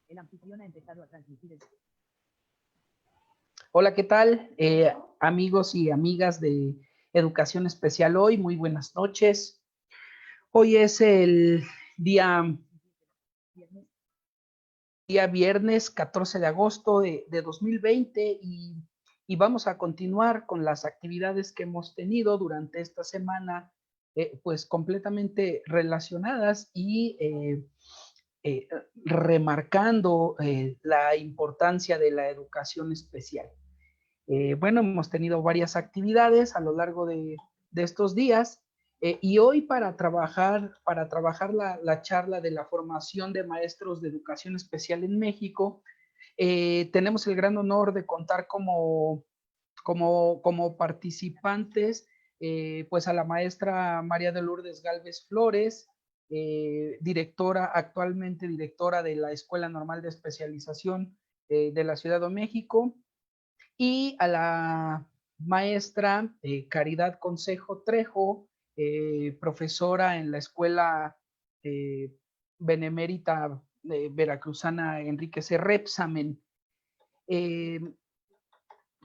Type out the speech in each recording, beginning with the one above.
El anfitrión ha empezado a transmitir el... Hola, ¿qué tal? Amigos y amigas de Educación Especial Hoy, muy buenas noches. Hoy es el día viernes 14 de agosto de 2020 y vamos a continuar con las actividades que hemos tenido durante esta semana, pues completamente relacionadas y remarcando la importancia de la educación especial. Bueno, hemos tenido varias actividades a lo largo de estos días y hoy para trabajar la charla de la formación de maestros de educación especial en México, tenemos el gran honor de contar como participantes pues a la maestra María de Lourdes Gálvez Flores, actualmente directora de la Escuela Normal de Especialización de la Ciudad de México, y a la maestra Caridad Consejo Trejo, profesora en la Escuela Benemérita Veracruzana Enrique C. Repsamen.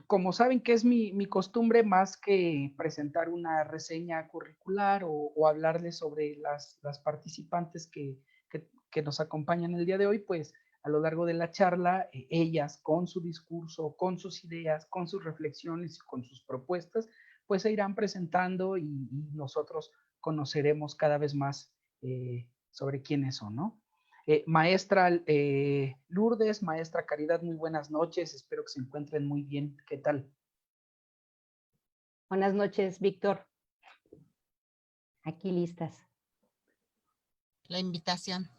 Como saben que es mi costumbre, más que presentar una reseña curricular o hablarles sobre las participantes que nos acompañan el día de hoy, pues a lo largo de la charla, ellas con su discurso, con sus ideas, con sus reflexiones y con sus propuestas, pues se irán presentando y nosotros conoceremos cada vez más sobre quiénes son, ¿no? Maestra Lourdes, maestra Caridad, muy buenas noches, espero que se encuentren muy bien. ¿Qué tal? Buenas noches, Víctor. Aquí listas. La invitación.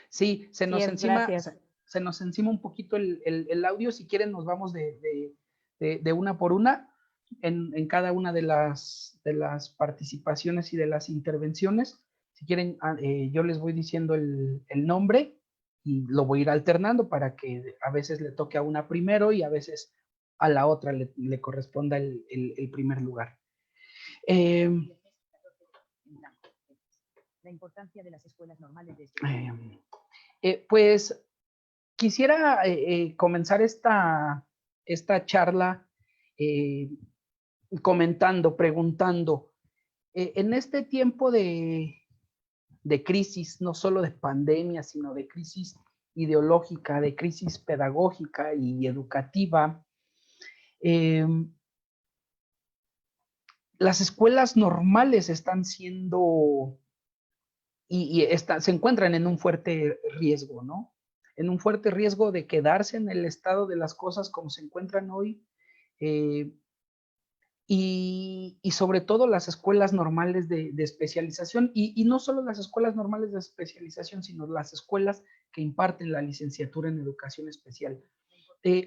Sí, se nos encima un poquito el audio. Si quieren nos vamos de una por una en cada una de las participaciones y de las intervenciones. Si quieren, yo les voy diciendo el nombre y lo voy a ir alternando para que a veces le toque a una primero y a veces a la otra le corresponda el primer lugar. La importancia de las escuelas normales de pues quisiera comenzar esta charla preguntando, en este tiempo de crisis, no solo de pandemia, sino de crisis ideológica, de crisis pedagógica y educativa, las escuelas normales están siendo se encuentran en un fuerte riesgo, ¿no? En un fuerte riesgo de quedarse en el estado de las cosas como se encuentran hoy, y sobre todo las escuelas normales de especialización, y no solo las escuelas normales de especialización, sino las escuelas que imparten la licenciatura en educación especial.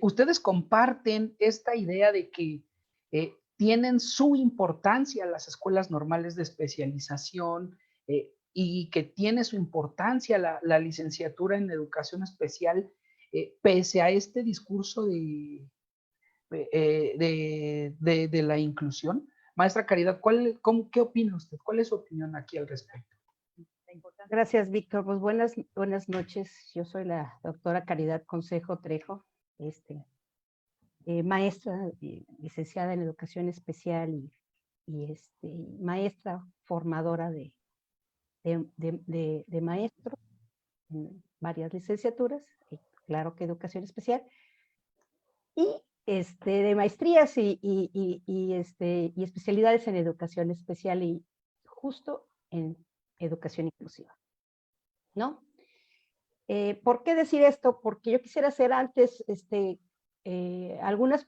¿Ustedes comparten esta idea de que tienen su importancia las escuelas normales de especialización y que tiene su importancia la licenciatura en educación especial, pese a este discurso de la inclusión? Maestra Caridad, ¿qué opina usted? ¿Cuál es su opinión aquí al respecto? Gracias, Víctor. Pues buenas noches. Yo soy la doctora Caridad Consejo Trejo, maestra, licenciada en educación especial y maestra formadora de maestros en varias licenciaturas, y claro que educación especial, y de maestrías y especialidades en educación especial y justo en educación inclusiva, ¿no? ¿Por qué decir esto? Porque yo quisiera hacer antes algunas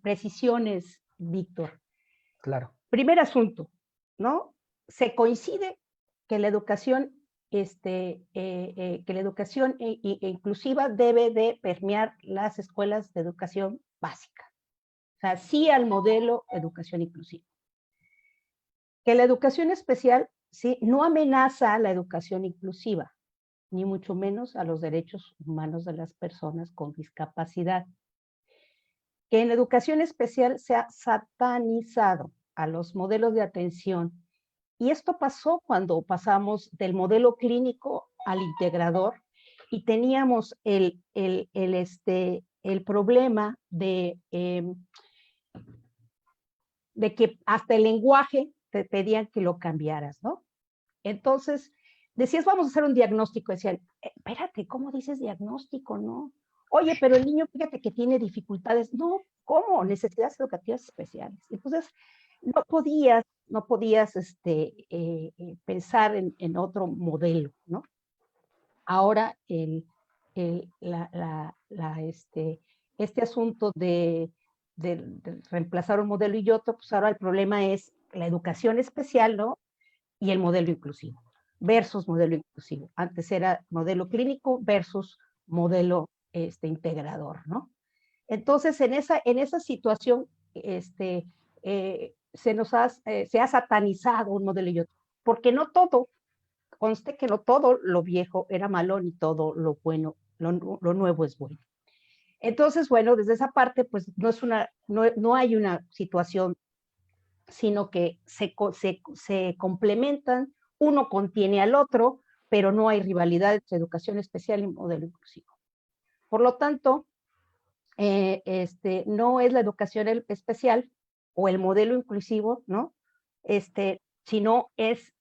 precisiones, Víctor. Claro. Primer asunto, ¿no? Se coincide que la educación, inclusiva debe de permear las escuelas de educación básica. O sea, sí al modelo educación inclusiva. Que la educación especial, sí, no amenaza a la educación inclusiva, ni mucho menos a los derechos humanos de las personas con discapacidad. Que en la educación especial se ha satanizado a los modelos de atención. Y esto pasó cuando pasamos del modelo clínico al integrador y teníamos el problema de que hasta el lenguaje te pedían que lo cambiaras, ¿no? Entonces, decías, vamos a hacer un diagnóstico. Decían, espérate, ¿cómo dices diagnóstico, no? Oye, pero el niño, fíjate que tiene dificultades. No, ¿cómo? Necesidades educativas especiales. Entonces, no podías pensar en otro modelo, ¿no? Ahora, este asunto de reemplazar un modelo y otro, pues ahora el problema es la educación especial, ¿no? Y el modelo inclusivo, versus modelo inclusivo. Antes era modelo clínico versus modelo integrador, ¿no? Entonces, en esa situación, se ha satanizado un modelo y otro, porque no todo, conste que no todo lo viejo era malo, ni todo lo bueno, lo nuevo es bueno. Entonces, bueno, desde esa parte, pues no hay una situación, sino que se complementan, uno contiene al otro, pero no hay rivalidad entre educación especial y modelo inclusivo. Por lo tanto, no es la educación especial o el modelo inclusivo, ¿no? Sino es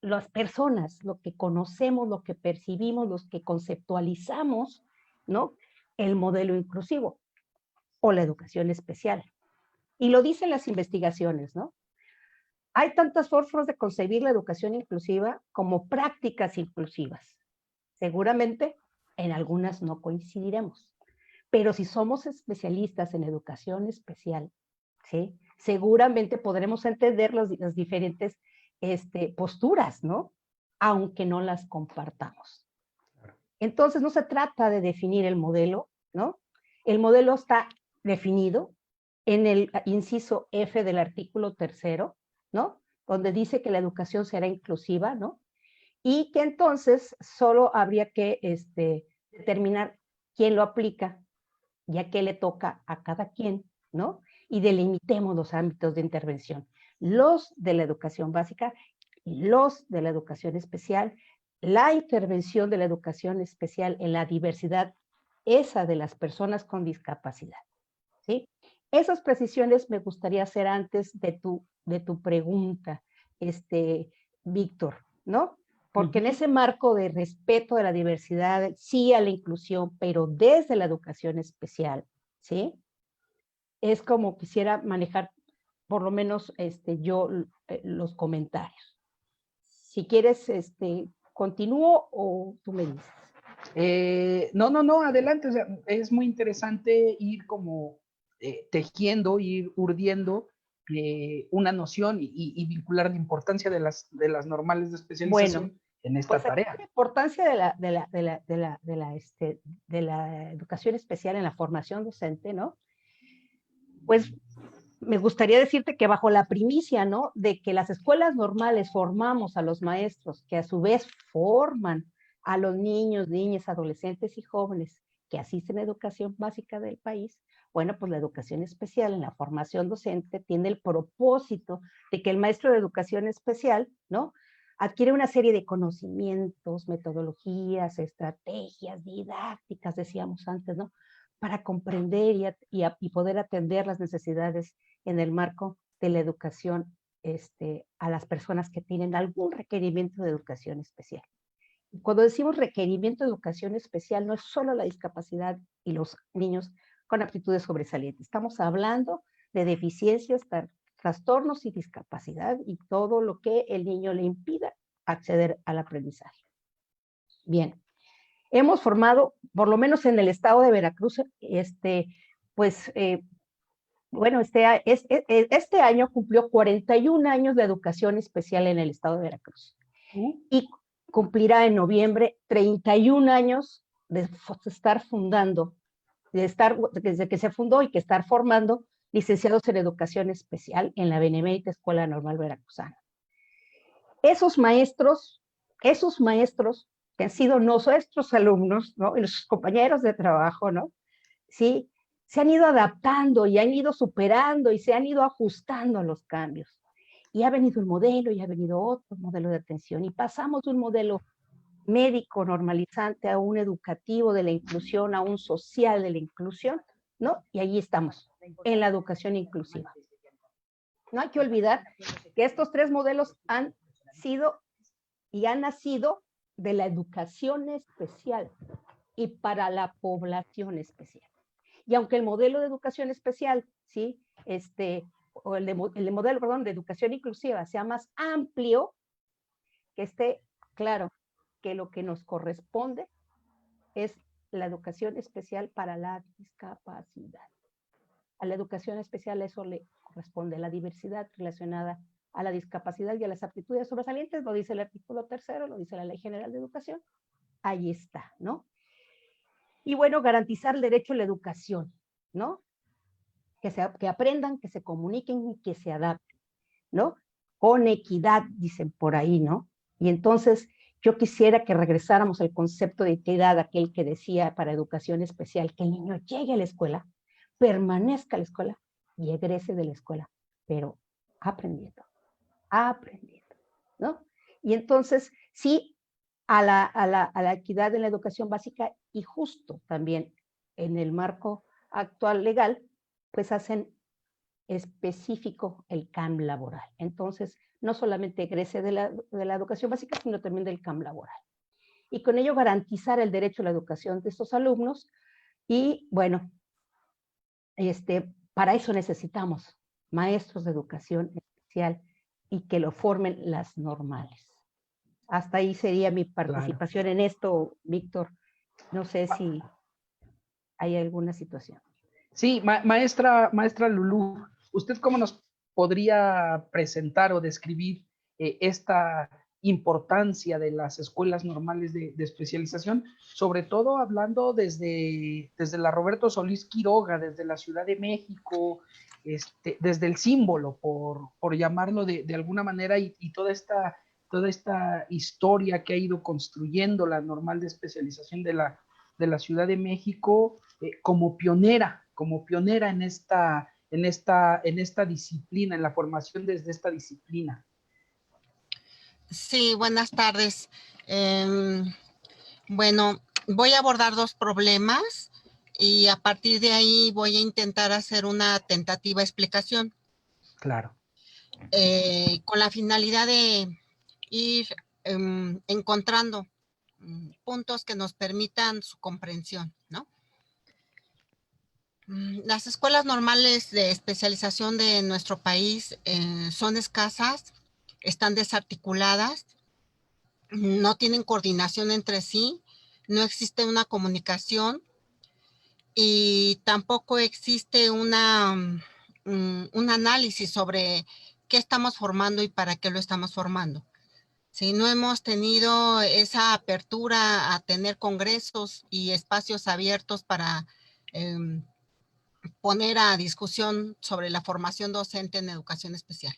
las personas, lo que conocemos, lo que percibimos, los que conceptualizamos, ¿no? El modelo inclusivo o la educación especial. Y lo dicen las investigaciones, ¿no? Hay tantas formas de concebir la educación inclusiva como prácticas inclusivas. Seguramente en algunas no coincidiremos, pero si somos especialistas en educación especial, ¿sí? Seguramente podremos entender las diferentes posturas, ¿no? Aunque no las compartamos. Entonces, no se trata de definir el modelo, ¿no? El modelo está definido en el inciso F del artículo 3º, ¿no? Donde dice que la educación será inclusiva, ¿no? Y que entonces solo habría que determinar quién lo aplica, ya que le toca a cada quien, ¿no? Y delimitemos los ámbitos de intervención. Los de la educación básica y los de la educación especial, la intervención de la educación especial en la diversidad, esa de las personas con discapacidad, ¿sí? Esas precisiones me gustaría hacer antes de tu pregunta, Víctor, ¿no? Porque en ese marco de respeto de la diversidad, sí a la inclusión, pero desde la educación especial, ¿sí? Es como quisiera manejar, por lo menos yo, los comentarios. Si quieres, ¿continúo o tú me dices? No, adelante. O sea, es muy interesante ir como tejiendo, ir urdiendo una noción y vincular la importancia de las normales de especialización en esta tarea. La importancia de la educación especial en la formación docente, ¿no? Pues me gustaría decirte que bajo la primicia, ¿no? De que las escuelas normales formamos a los maestros, que a su vez forman a los niños, niñas, adolescentes y jóvenes que asisten a educación básica del país. Bueno, pues la educación especial en la formación docente tiene el propósito de que el maestro de educación especial, ¿no? Adquiere una serie de conocimientos, metodologías, estrategias didácticas, decíamos antes, ¿no? Para comprender y poder atender las necesidades en el marco de la educación a las personas que tienen algún requerimiento de educación especial. Cuando decimos requerimiento de educación especial, no es solo la discapacidad y los niños con aptitudes sobresalientes. Estamos hablando de deficiencias, trastornos y discapacidad y todo lo que el niño le impida acceder al aprendizaje. Bien. Hemos formado, por lo menos en el estado de Veracruz, bueno, este año cumplió 41 años de educación especial en el estado de Veracruz. Y cumplirá en noviembre 31 años de estar fundando, desde que se fundó y que estar formando licenciados en educación especial en la Benemérita Escuela Normal Veracruzana. Esos maestros que han sido nuestros alumnos, ¿no? Y los compañeros de trabajo, ¿no? Sí, se han ido adaptando y han ido superando y se han ido ajustando a los cambios. Y ha venido un modelo y ha venido otro modelo de atención y pasamos de un modelo médico normalizante, a un educativo de la inclusión, a un social de la inclusión, ¿no? Y allí estamos, en la educación inclusiva. No hay que olvidar que estos tres modelos han sido y han nacido de la educación especial y para la población especial. Y aunque el modelo de educación especial, ¿sí? O el modelo, perdón, de educación inclusiva sea más amplio, que esté claro que lo que nos corresponde es la educación especial para la discapacidad. A la educación especial eso le corresponde, la diversidad relacionada a la discapacidad y a las aptitudes sobresalientes, lo dice el artículo 3º, lo dice la Ley General de Educación, ahí está, ¿no? Y bueno, garantizar el derecho a la educación, ¿no? Que aprendan, que se comuniquen y que se adapten, ¿no? Con equidad, dicen por ahí, ¿no? Y entonces yo quisiera que regresáramos al concepto de equidad, aquel que decía para educación especial, que el niño llegue a la escuela, permanezca en la escuela y egrese de la escuela, pero aprendiendo, ¿no? Y entonces, sí, a la equidad en la educación básica y justo también en el marco actual legal, pues hacen específico el CAM laboral. Entonces, no solamente egrese de la educación básica, sino también del CAM laboral. Y con ello garantizar el derecho a la educación de estos alumnos y, bueno, para eso necesitamos maestros de educación especial y que lo formen las normales. Hasta ahí sería mi participación en esto, Víctor. No sé si hay alguna situación. Sí, maestra Lulú, ¿usted cómo nos podría presentar o describir esta importancia de las escuelas normales de especialización, sobre todo hablando desde la Roberto Solís Quiroga, desde la Ciudad de México, desde el símbolo, por llamarlo de alguna manera, y toda esta historia que ha ido construyendo la normal de especialización de la Ciudad de México como pionera en esta disciplina, en la formación desde esta disciplina? Sí, buenas tardes. Bueno, voy a abordar dos problemas y a partir de ahí voy a intentar hacer una tentativa explicación. Claro. Con la finalidad de ir encontrando puntos que nos permitan su comprensión, ¿no? Las escuelas normales de especialización de nuestro país son escasas, están desarticuladas, no tienen coordinación entre sí, no existe una comunicación y tampoco existe un análisis sobre qué estamos formando y para qué lo estamos formando. Si no hemos tenido esa apertura a tener congresos y espacios abiertos para poner a discusión sobre la formación docente en educación especial.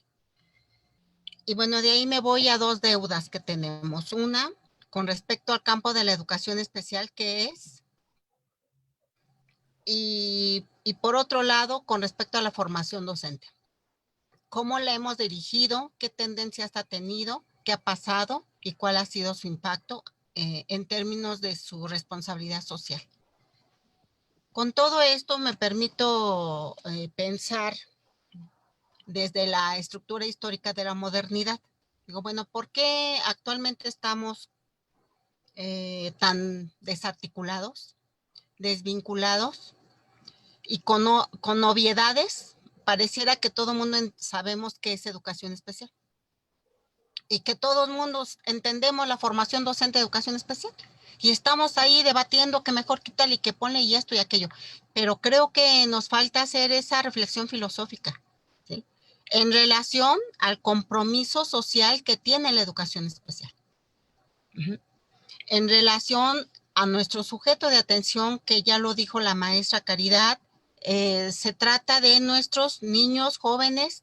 Y bueno, de ahí me voy a dos deudas que tenemos. Una, con respecto al campo de la educación especial, ¿qué es? Y por otro lado, con respecto a la formación docente. ¿Cómo la hemos dirigido? ¿Qué tendencias ha tenido? ¿Qué ha pasado? ¿Y cuál ha sido su impacto en términos de su responsabilidad social? Con todo esto me permito pensar desde la estructura histórica de la modernidad. Digo, bueno, ¿por qué actualmente estamos tan desarticulados, desvinculados y con obviedades? Pareciera que todo el mundo sabemos qué es educación especial y que todo el mundo entendemos la formación docente de educación especial. Y estamos ahí debatiendo que mejor quítale y que ponle y esto y aquello. Pero creo que nos falta hacer esa reflexión filosófica, ¿sí? En relación al compromiso social que tiene la educación especial. En relación a nuestro sujeto de atención, que ya lo dijo la maestra Caridad, se trata de nuestros niños, jóvenes,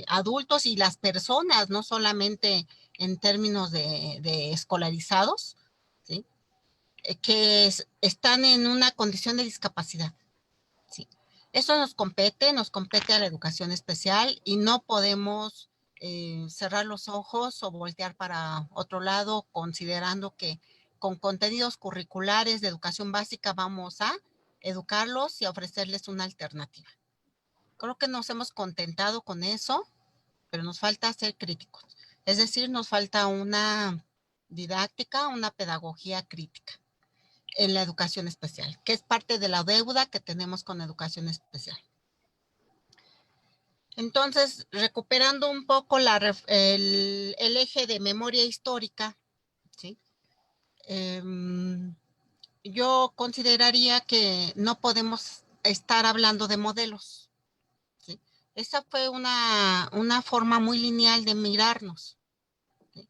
adultos y las personas, no solamente en términos de escolarizados, ¿sí? Que están en una condición de discapacidad. ¿Sí? Eso nos compete a la educación especial y no podemos cerrar los ojos o voltear para otro lado, considerando que con contenidos curriculares de educación básica vamos a educarlos y a ofrecerles una alternativa. Creo que nos hemos contentado con eso, pero nos falta ser críticos. Es decir, nos falta una didáctica, una pedagogía crítica en la educación especial, que es parte de la deuda que tenemos con educación especial. Entonces, recuperando un poco el eje de memoria histórica, ¿sí? Yo consideraría que no podemos estar hablando de modelos, ¿sí? Esa fue una forma muy lineal de mirarnos, ¿sí?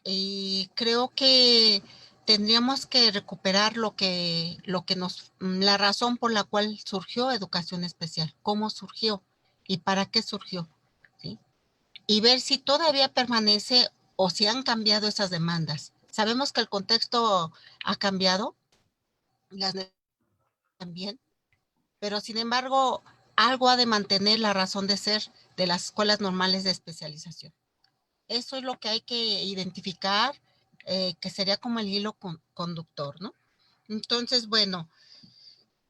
Y creo que tendríamos que recuperar la razón por la cual surgió educación especial, cómo surgió y para qué surgió, ¿sí? Y ver si todavía permanece o si han cambiado esas demandas. Sabemos que el contexto ha cambiado, las también, pero sin embargo, algo ha de mantener la razón de ser de las escuelas normales de especialización. Eso es lo que hay que identificar, que sería como el hilo conductor, ¿no? Entonces, bueno,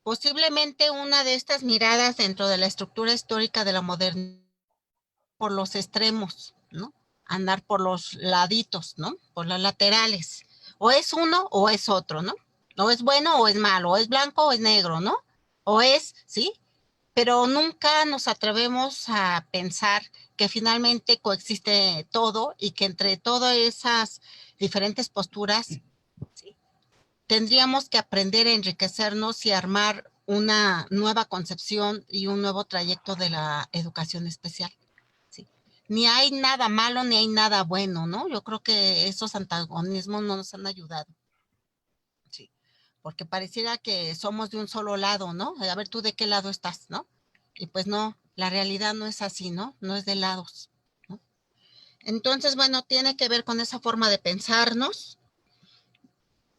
posiblemente una de estas miradas dentro de la estructura histórica de la modernidad por los extremos, ¿no? Andar por los laditos, ¿no? Por las laterales. O es uno o es otro, ¿no? O es bueno o es malo, o es blanco o es negro, ¿no? O es, ¿sí? Pero nunca nos atrevemos a pensar que finalmente coexiste todo y que entre todas esas diferentes posturas, ¿sí? Tendríamos que aprender a enriquecernos y armar una nueva concepción y un nuevo trayecto de la educación especial. Ni hay nada malo ni hay nada bueno, ¿no? Yo creo que esos antagonismos no nos han ayudado. Sí, porque pareciera que somos de un solo lado, ¿no? A ver, tú de qué lado estás, ¿no? Y pues no, la realidad no es así, ¿no? No es de lados, ¿no? Entonces, bueno, tiene que ver con esa forma de pensarnos.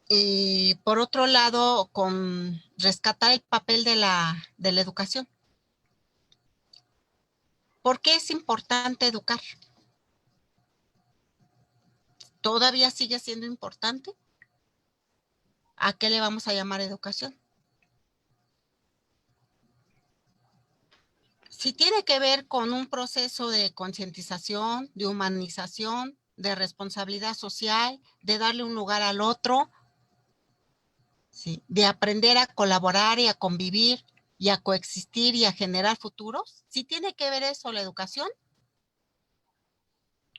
Y por otro lado, con rescatar el papel de la educación. ¿Por qué es importante educar? ¿Todavía sigue siendo importante? ¿A qué le vamos a llamar educación? Si tiene que ver con un proceso de concientización, de humanización, de responsabilidad social, de darle un lugar al otro, ¿sí? De aprender a colaborar y a convivir y a coexistir y a generar futuros, si tiene que ver eso la educación,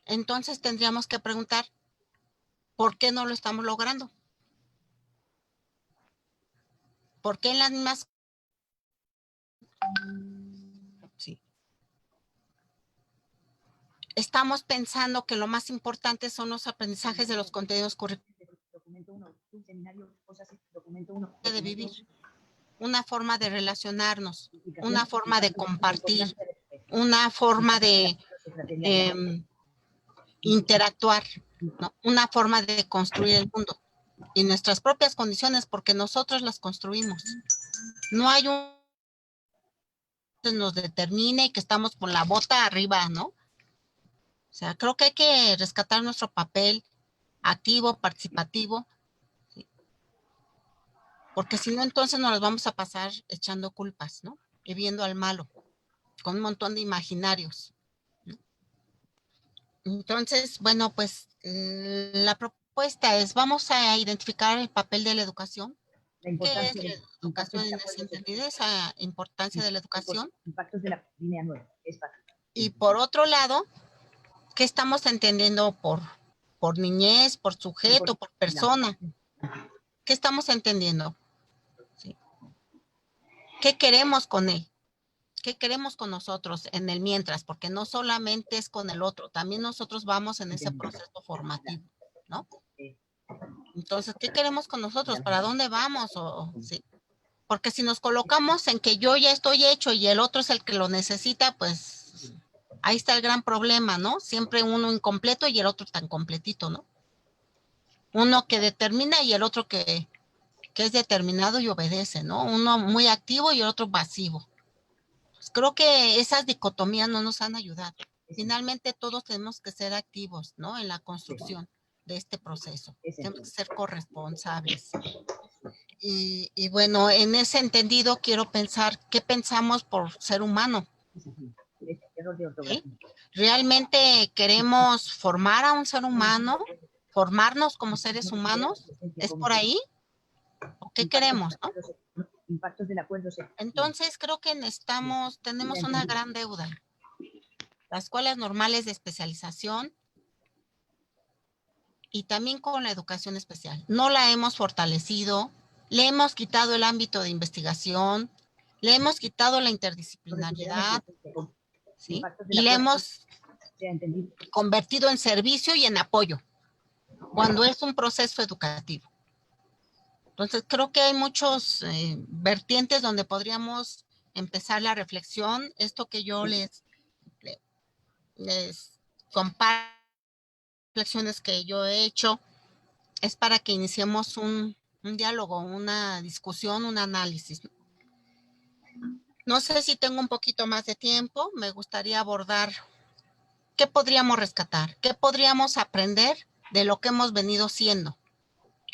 entonces tendríamos que preguntar, ¿por qué no lo estamos logrando? ¿Por qué en las mismas? Sí. Estamos pensando que lo más importante son los aprendizajes de los contenidos curriculares. Documento 1, un seminario, cosas, documento 1. De vivir, una forma de relacionarnos, una forma de compartir, una forma de interactuar, ¿no? Una forma de construir el mundo y nuestras propias condiciones, porque nosotros las construimos. No hay un que nos determine y que estamos con la bota arriba, ¿no? O sea, creo que hay que rescatar nuestro papel activo, participativo, ¿sí? Porque si no, entonces nos los vamos a pasar echando culpas, ¿no? Y viendo al malo, con un montón de imaginarios, ¿no? Entonces, bueno, pues la propuesta es, vamos a identificar el papel de la educación. ¿Qué es la educación en ese entendido? Esa importancia de la educación. Impactos de la línea 9, espacio. Y por otro lado, ¿qué estamos entendiendo por niñez, por sujeto, por persona? ¿Qué estamos entendiendo? ¿Sí? ¿Qué queremos con él? ¿Qué queremos con nosotros en el mientras? Porque no solamente es con el otro, también nosotros vamos en ese proceso formativo, ¿no? Entonces, ¿qué queremos con nosotros? ¿Para dónde vamos? ¿Sí? Porque si nos colocamos en que yo ya estoy hecho y el otro es el que lo necesita, pues ahí está el gran problema, ¿no? Siempre uno incompleto y el otro tan completito, ¿no? Uno que determina y el otro que es determinado y obedece, ¿no? Uno muy activo y el otro pasivo. Pues creo que esas dicotomías no nos han ayudado. Finalmente todos tenemos que ser activos, ¿no? En la construcción de este proceso. Tenemos que ser corresponsables. Y bueno, en ese entendido quiero pensar, ¿qué pensamos por ser humano? Error de ¿Sí? ortografía. ¿Realmente queremos formar a un ser humano? ¿Formarnos como seres humanos? ¿Es por ahí? ¿O qué queremos, no? Impactos del acuerdo. Entonces creo que tenemos una gran deuda. Las escuelas normales de especialización y también con la educación especial. No la hemos fortalecido, le hemos quitado el ámbito de investigación, le hemos quitado la interdisciplinariedad, ¿sí? Y le hemos convertido en servicio y en apoyo, cuando es un proceso educativo. Entonces, creo que hay muchos vertientes donde podríamos empezar la reflexión. Esto que yo les comparto, reflexiones que yo he hecho, es para que iniciemos un diálogo, una discusión, un análisis. No sé si tengo un poquito más de tiempo, me gustaría abordar qué podríamos rescatar, qué podríamos aprender de lo que hemos venido siendo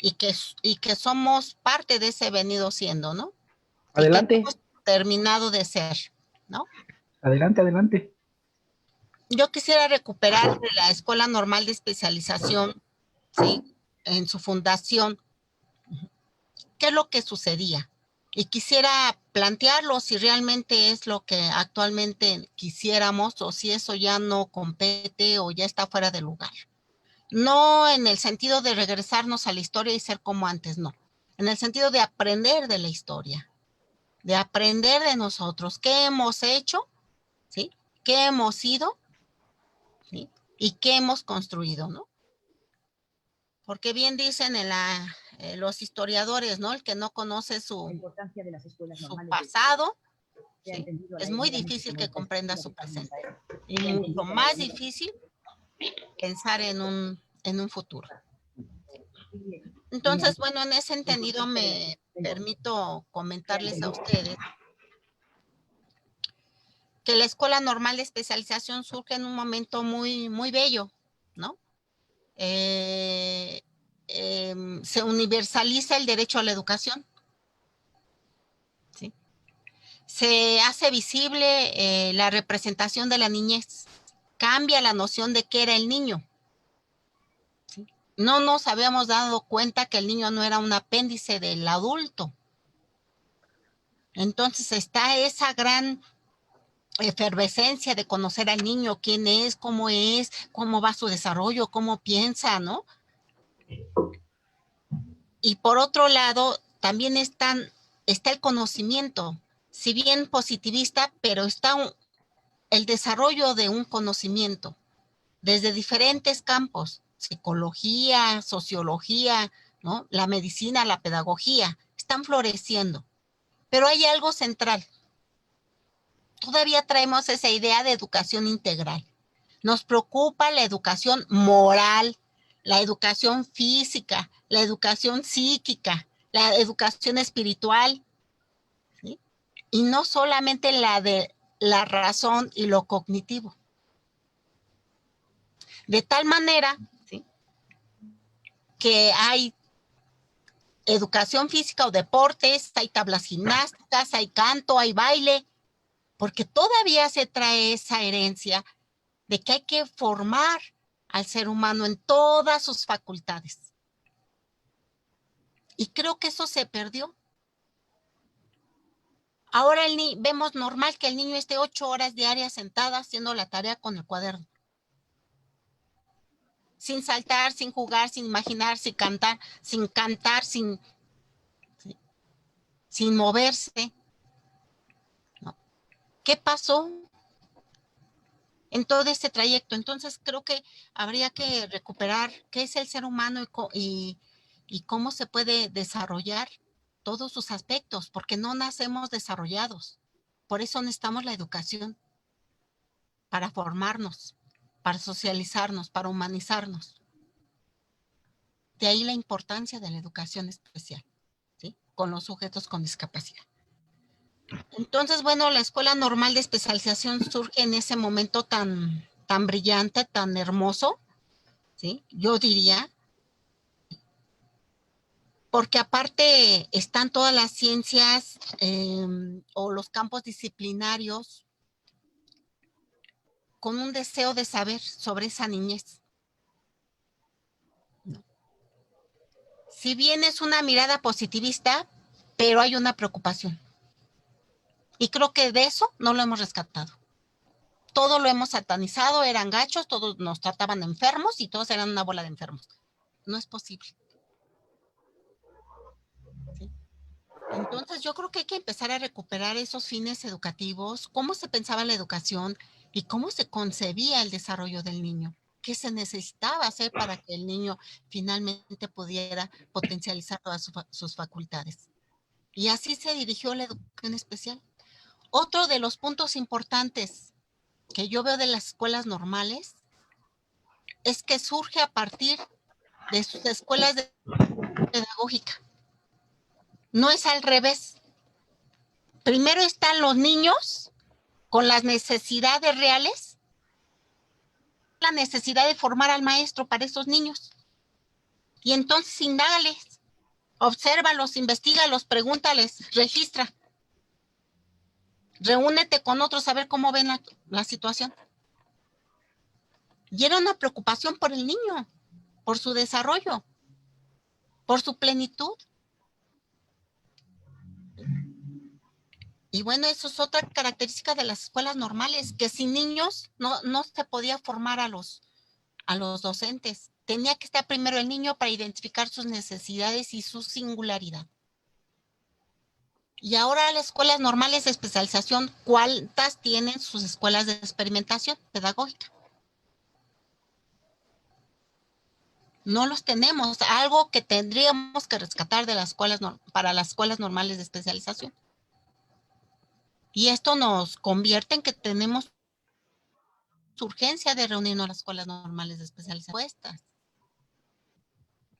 y que somos parte de ese venido siendo, ¿no? Adelante. Y que hemos terminado de ser, ¿no? Adelante, adelante. Yo quisiera recuperar de la Escuela Normal de Especialización, ¿sí? En su fundación, ¿qué es lo que sucedía? Y quisiera plantearlo si realmente es lo que actualmente quisiéramos o si eso ya no compete o ya está fuera de lugar. No en el sentido de regresarnos a la historia y ser como antes, no. En el sentido de aprender de la historia, de aprender de nosotros, qué hemos hecho, ¿sí? ¿Qué hemos sido? ¿Sí? Y qué hemos construido, ¿no? Porque bien dicen los historiadores, ¿no? El que no conoce su pasado, ¿sí? Es muy difícil que comprenda su presente. Y mucho más difícil pensar en un futuro. Entonces, bueno, en ese entendido me permito comentarles a ustedes que la Escuela Normal de Especialización surge en un momento muy, muy bello, ¿no? Se universaliza el derecho a la educación, ¿sí? Se hace visible la representación de la niñez, cambia la noción de qué era el niño, ¿sí? No nos habíamos dado cuenta que el niño no era un apéndice del adulto. Entonces está esa gran efervescencia de conocer al niño, quién es, cómo va su desarrollo, cómo piensa, ¿no? Y por otro lado, también está el conocimiento, si bien positivista, pero está el desarrollo de un conocimiento desde diferentes campos, psicología, sociología, ¿no? La medicina, la pedagogía, están floreciendo. Pero hay algo central. Todavía traemos esa idea de educación integral. Nos preocupa la educación moral, la educación física, la educación psíquica, la educación espiritual, ¿sí? Y no solamente la de la razón y lo cognitivo. De tal manera, ¿sí?, que hay educación física o deportes, hay tablas gimnásticas, hay canto, hay baile, porque todavía se trae esa herencia de que hay que formar al ser humano en todas sus facultades. Y creo que eso se perdió. Ahora vemos normal que el niño esté 8 horas diarias sentado haciendo la tarea con el cuaderno. Sin saltar, sin jugar, sin imaginar, sin cantar, sin moverse. ¿No? ¿Qué pasó en todo este trayecto? Entonces creo que habría que recuperar qué es el ser humano y cómo se puede desarrollar todos sus aspectos, porque no nacemos desarrollados. Por eso necesitamos la educación, para formarnos, para socializarnos, para humanizarnos. De ahí la importancia de la educación especial, ¿sí?, con los sujetos con discapacidad. Entonces, bueno, la Escuela Normal de Especialización surge en ese momento tan tan brillante, tan hermoso, ¿sí? Yo diría, porque aparte están todas las ciencias o los campos disciplinarios con un deseo de saber sobre esa niñez. Si bien es una mirada positivista, pero hay una preocupación. Y creo que de eso no lo hemos rescatado. Todo lo hemos satanizado, eran gachos, todos nos trataban enfermos y todos eran una bola de enfermos. No es posible. ¿Sí? Entonces yo creo que hay que empezar a recuperar esos fines educativos, cómo se pensaba la educación y cómo se concebía el desarrollo del niño, qué se necesitaba hacer para que el niño finalmente pudiera potencializar todas sus facultades. Y así se dirigió la educación especial. Otro de los puntos importantes que yo veo de las escuelas normales es que surge a partir de sus escuelas de pedagógica. No es al revés. Primero están los niños con las necesidades reales, la necesidad de formar al maestro para esos niños. Y entonces indágales, obsérvalos, investígalos, pregúntales, registra. Reúnete con otros a ver cómo ven la situación. Y era una preocupación por el niño, por su desarrollo, por su plenitud. Y bueno, eso es otra característica de las escuelas normales, que sin niños no se podía formar a los docentes. Tenía que estar primero el niño para identificar sus necesidades y su singularidad. Y ahora las escuelas normales de especialización, ¿cuántas tienen sus escuelas de experimentación pedagógica? No los tenemos, algo que tendríamos que rescatar de las escuelas para las escuelas normales de especialización. Y esto nos convierte en que tenemos urgencia de reunirnos a las escuelas normales de especialización.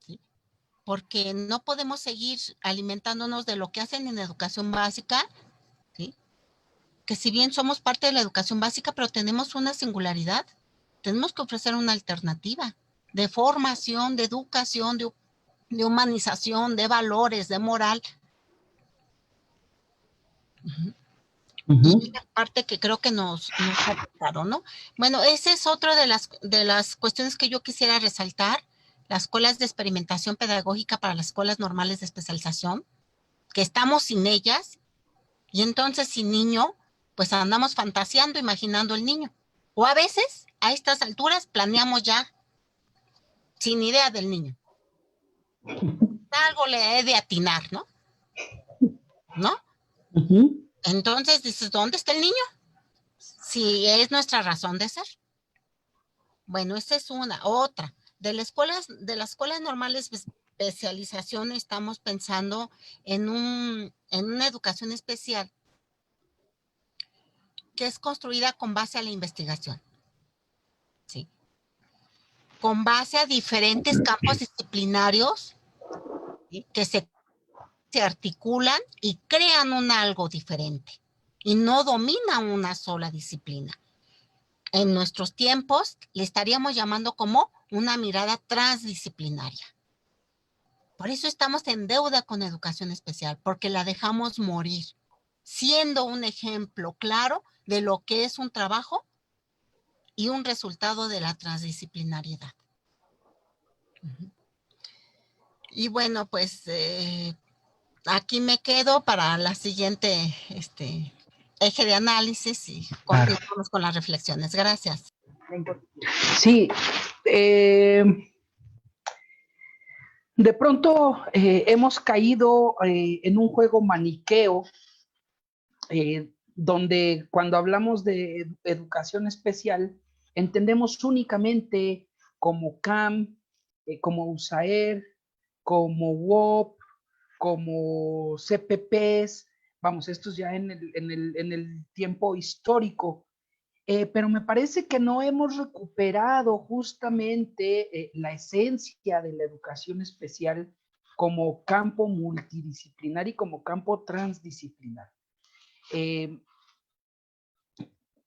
¿Sí? Porque no podemos seguir alimentándonos de lo que hacen en educación básica, ¿sí? Que si bien somos parte de la educación básica, pero tenemos una singularidad, tenemos que ofrecer una alternativa de formación, de educación, de humanización, de valores, de moral. Y la parte que creo que nos afectaron, ¿no? Bueno, esa es otra de las cuestiones que yo quisiera resaltar, las escuelas de experimentación pedagógica para las escuelas normales de especialización, que estamos sin ellas, y entonces sin niño, pues andamos fantaseando, imaginando el niño. O a veces, a estas alturas, planeamos ya sin idea del niño. Algo le he de atinar, ¿no? ¿No? Entonces dices, ¿dónde está el niño? Si es nuestra razón de ser. Bueno, esa es una. Otra, de las escuelas normales de especialización estamos pensando en una educación especial que es construida con base a la investigación. ¿Sí? Con base a diferentes campos disciplinarios, ¿sí? Que se articulan y crean algo diferente y no dominan una sola disciplina. En nuestros tiempos le estaríamos llamando como una mirada transdisciplinaria. Por eso estamos en deuda con educación especial, porque la dejamos morir, siendo un ejemplo claro de lo que es un trabajo y un resultado de la transdisciplinariedad. Y bueno, pues aquí me quedo para la siguiente eje de análisis y continuamos con las reflexiones. Gracias. Sí, de pronto hemos caído en un juego maniqueo donde cuando hablamos de educación especial entendemos únicamente como CAM, como USAER, como WOP, como CPPs, vamos, estos ya en el tiempo histórico. Pero me parece que no hemos recuperado justamente la esencia de la educación especial como campo multidisciplinar y como campo transdisciplinar.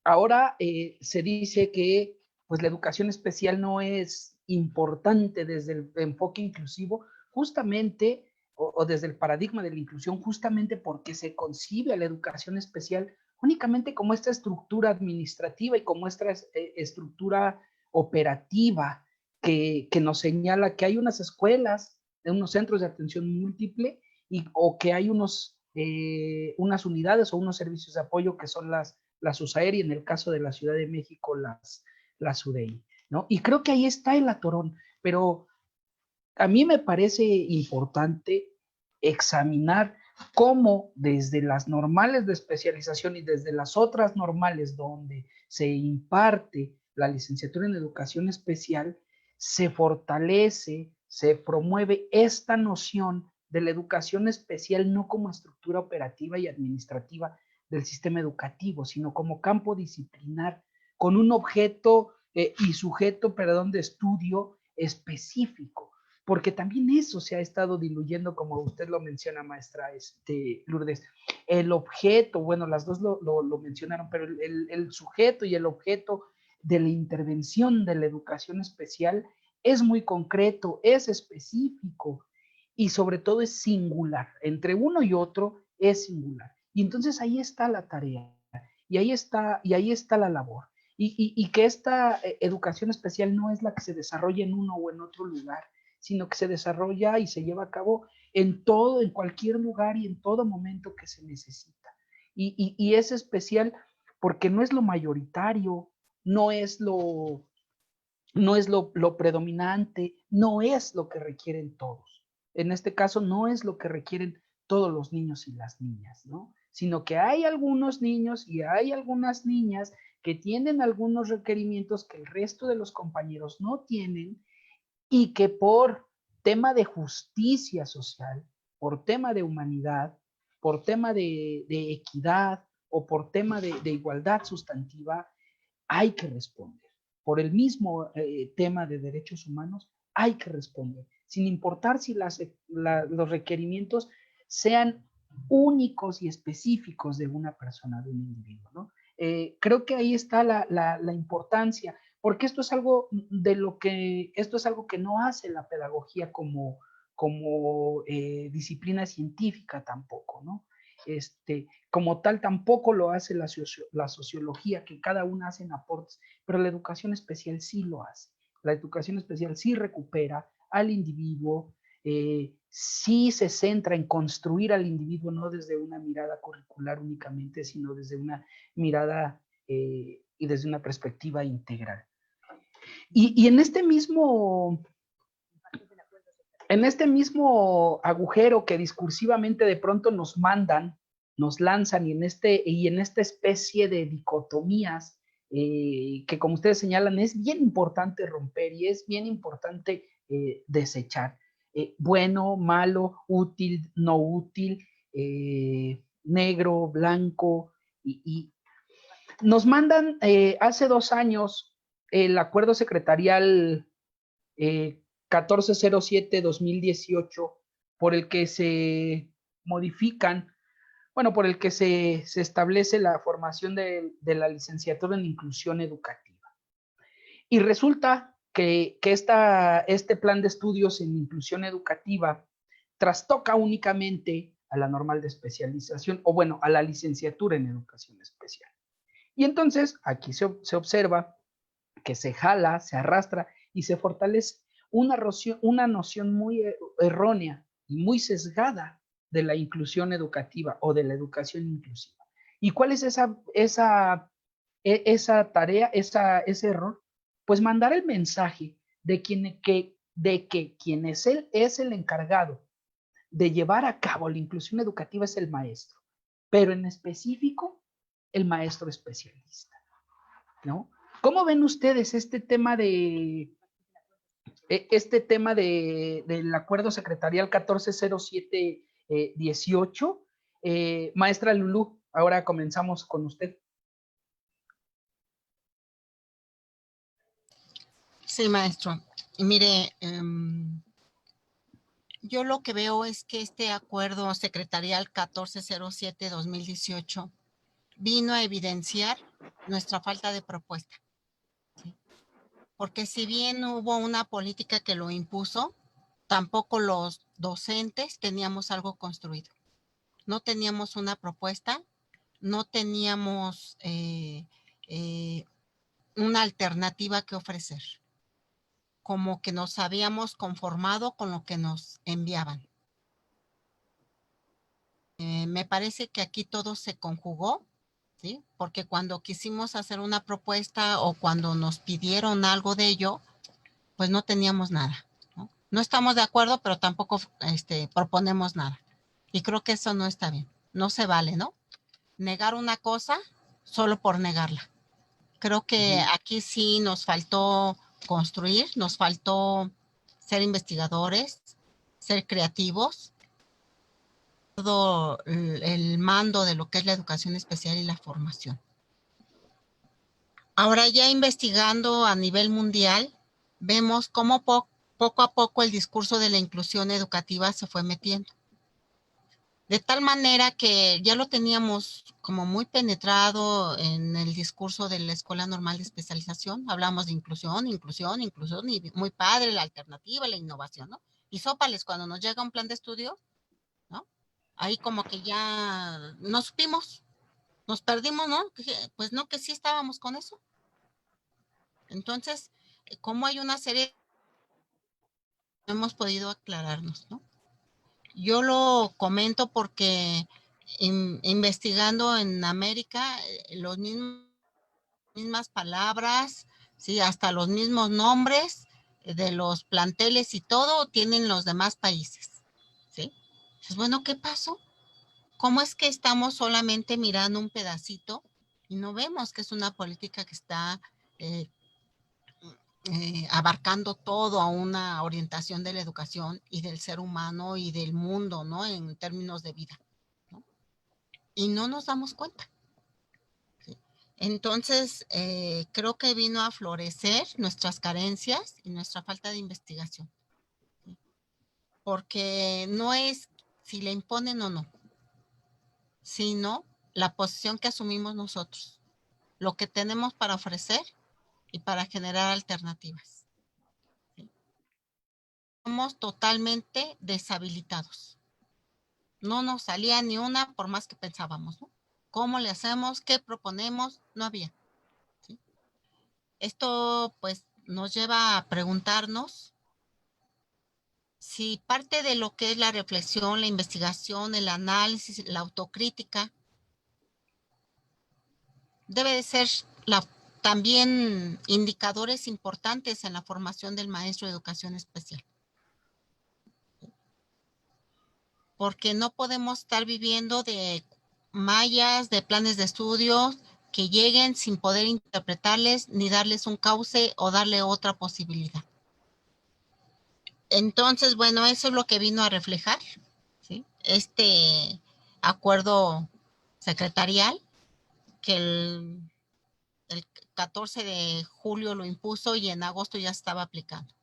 Ahora se dice que pues la educación especial no es importante desde el enfoque inclusivo, justamente, o desde el paradigma de la inclusión, justamente porque se concibe a la educación especial únicamente como esta estructura administrativa y como esta estructura operativa que nos señala que hay unas escuelas, unos centros de atención múltiple, o que hay unas unidades o unos servicios de apoyo que son las USAER y en el caso de la Ciudad de México las UDEI, ¿no? Y creo que ahí está el atorón, pero a mí me parece importante examinar cómo desde las normales de especialización y desde las otras normales donde se imparte la licenciatura en educación especial, se fortalece, se promueve esta noción de la educación especial no como estructura operativa y administrativa del sistema educativo, sino como campo disciplinar, con un objeto y sujeto, perdón, de estudio específico, porque también eso se ha estado diluyendo, como usted lo menciona, maestra Lourdes. El objeto, bueno, las dos lo mencionaron, pero el sujeto y el objeto de la intervención de la educación especial es muy concreto, es específico y sobre todo es singular. Entre uno y otro es singular. Y entonces ahí está la tarea y ahí está la labor. Y que esta educación especial no es la que se desarrolla en uno o en otro lugar, sino que se desarrolla y se lleva a cabo en todo, en cualquier lugar y en todo momento que se necesita. Y es especial porque no es lo mayoritario, no es lo predominante, no es lo que requieren todos. En este caso, no es lo que requieren todos los niños y las niñas, ¿no? Sino que hay algunos niños y hay algunas niñas que tienen algunos requerimientos que el resto de los compañeros no tienen y que por tema de justicia social, por tema de humanidad, por tema de equidad o por tema de igualdad sustantiva, hay que responder. Por el mismo tema de derechos humanos, hay que responder, sin importar si los requerimientos sean únicos y específicos de una persona, de un individuo, ¿no? Creo que ahí está la importancia, porque esto es algo que no hace la pedagogía como disciplina científica tampoco, ¿no? Como tal tampoco lo hace la sociología, que cada una hace aportes, pero la educación especial sí lo hace. La educación especial sí recupera al individuo, sí se centra en construir al individuo, no desde una mirada curricular únicamente, sino desde una mirada y desde una perspectiva integral. Y en este mismo agujero que discursivamente de pronto nos lanzan y en esta especie de dicotomías que como ustedes señalan es bien importante romper y es bien importante desechar. Bueno, malo, útil, no útil, negro, blanco, y nos mandan hace 2 años el acuerdo secretarial 1407-2018, por el que se modifican, por el que se establece la formación de la licenciatura en inclusión educativa. Y resulta que este plan de estudios en inclusión educativa trastoca únicamente a la normal de especialización, o a la licenciatura en educación especial. Y entonces aquí se observa que se jala, se arrastra y se fortalece una noción muy errónea y muy sesgada de la inclusión educativa o de la educación inclusiva. ¿Y cuál es esa tarea, ese error? Pues mandar el mensaje de que quien es el encargado de llevar a cabo la inclusión educativa es el maestro, pero en específico el maestro especialista, ¿no? ¿Cómo ven ustedes este tema del acuerdo secretarial 1407-18? Maestra Lulú, ahora comenzamos con usted. Sí, maestro. Mire, yo lo que veo es que este acuerdo secretarial 1407-2018 vino a evidenciar nuestra falta de propuesta. ¿Sí? porque si bien hubo una política que lo impuso, tampoco los docentes teníamos algo construido. No teníamos una propuesta, no teníamos una alternativa que ofrecer. Como que nos habíamos conformado con lo que nos enviaban. Me parece que aquí todo se conjugó, ¿sí? Porque cuando quisimos hacer una propuesta o cuando nos pidieron algo de ello, pues no teníamos nada, ¿no? No estamos de acuerdo, pero tampoco proponemos nada. Y creo que eso no está bien. No se vale, ¿no? Negar una cosa solo por negarla. Creo que aquí sí nos faltó construir, nos faltó ser investigadores, ser creativos, todo el mando de lo que es la educación especial y la formación. Ahora ya investigando a nivel mundial, vemos cómo poco a poco el discurso de la inclusión educativa se fue metiendo. De tal manera que ya lo teníamos como muy penetrado en el discurso de la Escuela Normal de Especialización. Hablamos de inclusión, y muy padre la alternativa, la innovación, ¿no? Y sópales, cuando nos llega un plan de estudio, ¿no? Ahí como que ya no supimos, nos perdimos, ¿no? Pues no, que sí estábamos con eso. Entonces, como hay una serie, no hemos podido aclararnos, ¿no? Yo lo comento porque investigando en América, los mismas palabras, sí, hasta los mismos nombres de los planteles y todo tienen los demás países, ¿sí? Entonces, bueno, ¿qué pasó? ¿Cómo es que estamos solamente mirando un pedacito y no vemos que es una política que está abarcando todo a una orientación de la educación y del ser humano y del mundo, ¿no? En términos de vida, ¿no? Y no nos damos cuenta. ¿Sí? Entonces, creo que vino a florecer nuestras carencias y nuestra falta de investigación. ¿Sí? Porque no es si le imponen o no, sino la posición que asumimos nosotros, lo que tenemos para ofrecer y para generar alternativas. Somos totalmente deshabilitados. No nos salía ni una por más que pensábamos, ¿no? ¿Cómo le hacemos? ¿Qué proponemos? No había. ¿Sí? Esto pues nos lleva a preguntarnos si parte de lo que es la reflexión, la investigación, el análisis, la autocrítica, debe de ser también indicadores importantes en la formación del maestro de educación especial. Porque no podemos estar viviendo de mallas, de planes de estudios que lleguen sin poder interpretarles ni darles un cauce o darle otra posibilidad. Entonces, bueno, eso es lo que vino a reflejar, ¿sí? Este acuerdo secretarial que el 14 de julio lo impuso y en agosto ya estaba aplicando.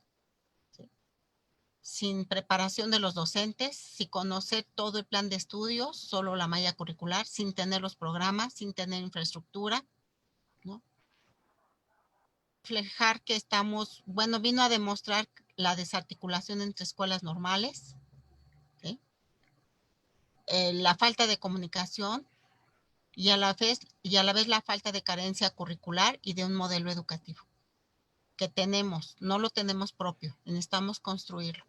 Sin preparación de los docentes, sin conocer todo el plan de estudios, solo la malla curricular, sin tener los programas, sin tener infraestructura, ¿no? Reflejar que estamos, bueno, vino a demostrar la desarticulación entre escuelas normales, ¿sí? La falta de comunicación y a la vez la falta de carencia curricular y de un modelo educativo que tenemos, no lo tenemos propio, necesitamos construirlo.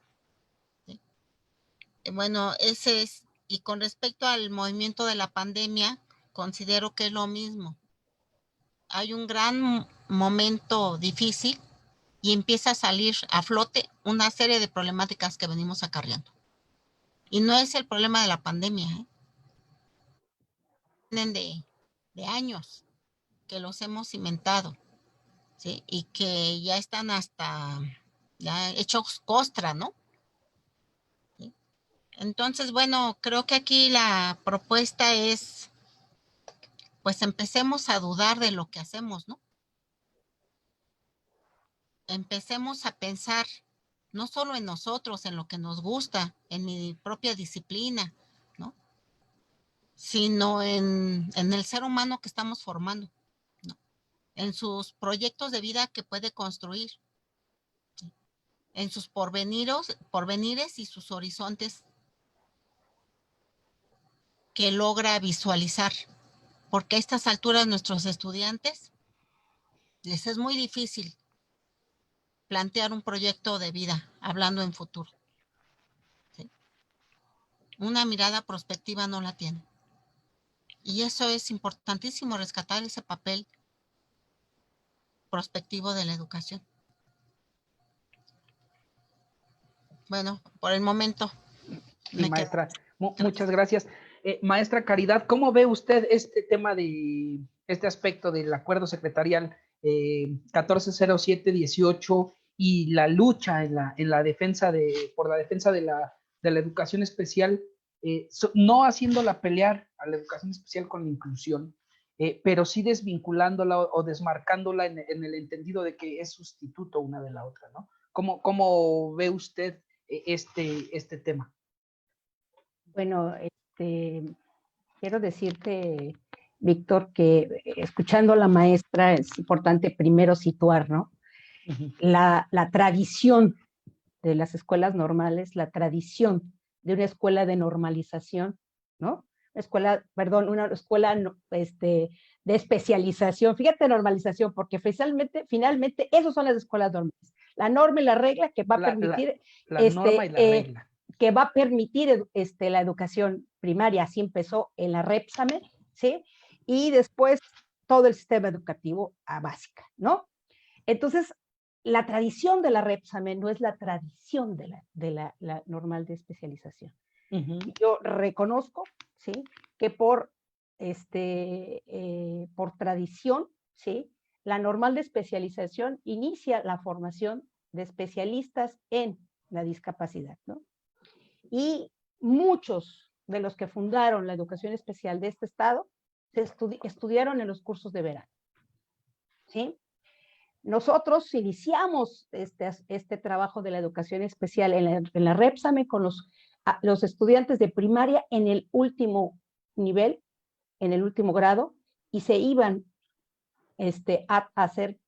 Bueno, ese es, y con respecto al movimiento de la pandemia, considero que es lo mismo. Hay un gran momento difícil y empieza a salir a flote una serie de problemáticas que venimos acarreando. Y no es el problema de la pandemia, ¿eh? Vienen de años que los hemos inventado, ¿sí? Y que ya están hasta ya hechos costra, ¿no? Entonces, bueno, creo que aquí la propuesta es, pues empecemos a dudar de lo que hacemos, ¿no? Empecemos a pensar no solo en nosotros, en lo que nos gusta, en mi propia disciplina, ¿no? Sino en el ser humano que estamos formando, ¿no? en sus proyectos de vida que puede construir, en sus porvenires y sus horizontes que logra visualizar, porque a estas alturas nuestros estudiantes les es muy difícil plantear un proyecto de vida hablando en futuro. ¿Sí? Una mirada prospectiva no la tienen. Y eso es importantísimo, rescatar ese papel prospectivo de la educación. Bueno, por el momento Sí, me quedo. maestra, muchas gracias. Maestra Caridad, ¿cómo ve usted este tema este aspecto del acuerdo secretarial 1407-18 y la lucha en la defensa por la defensa de la educación especial, no haciéndola pelear a la educación especial con la inclusión, pero sí desvinculándola o desmarcándola en el entendido de que es sustituto una de la otra, ¿no? ¿Cómo ve usted este tema? Bueno, quiero decirte, Víctor, que escuchando a la maestra es importante primero situar, ¿no? La tradición de las escuelas normales, la tradición de una escuela de normalización, ¿no? Una escuela de especialización. Fíjate, normalización, porque finalmente, esos son las escuelas normales. La norma y la regla que va a permitir la norma y la regla. Que va a permitir la educación primaria, así empezó en la REPSAME, ¿sí? Y después todo el sistema educativo a básica, ¿no? Entonces, la tradición de la REPSAME no es la tradición de la normal de especialización. Yo reconozco, ¿sí? Que por tradición, ¿sí? La normal de especialización inicia la formación de especialistas en la discapacidad, ¿no? Y muchos de los que fundaron la educación especial de este estado estudiaron en los cursos de verano, ¿sí? Nosotros iniciamos este trabajo de la educación especial en la REPSAME con los estudiantes de primaria en el último nivel, en el último grado, y se iban a hacer,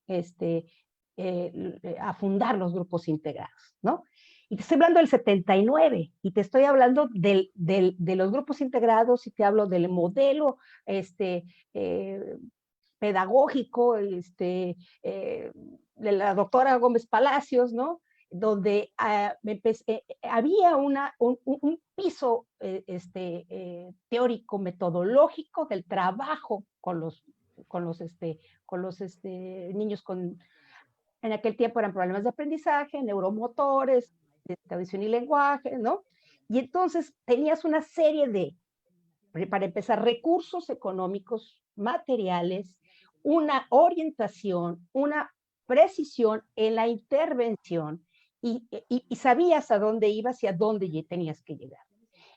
a fundar los grupos integrados, ¿no? Y te estoy hablando del 79, y te estoy hablando de los grupos integrados, y te hablo del modelo pedagógico de la doctora Gómez Palacios, ¿no? Donde había un piso teórico metodológico del trabajo con los niños en aquel tiempo eran problemas de aprendizaje, neuromotores, de audición y lenguaje, ¿no? Y entonces tenías una serie para empezar, recursos económicos, materiales, una orientación, una precisión en la intervención y sabías a dónde ibas y a dónde tenías que llegar.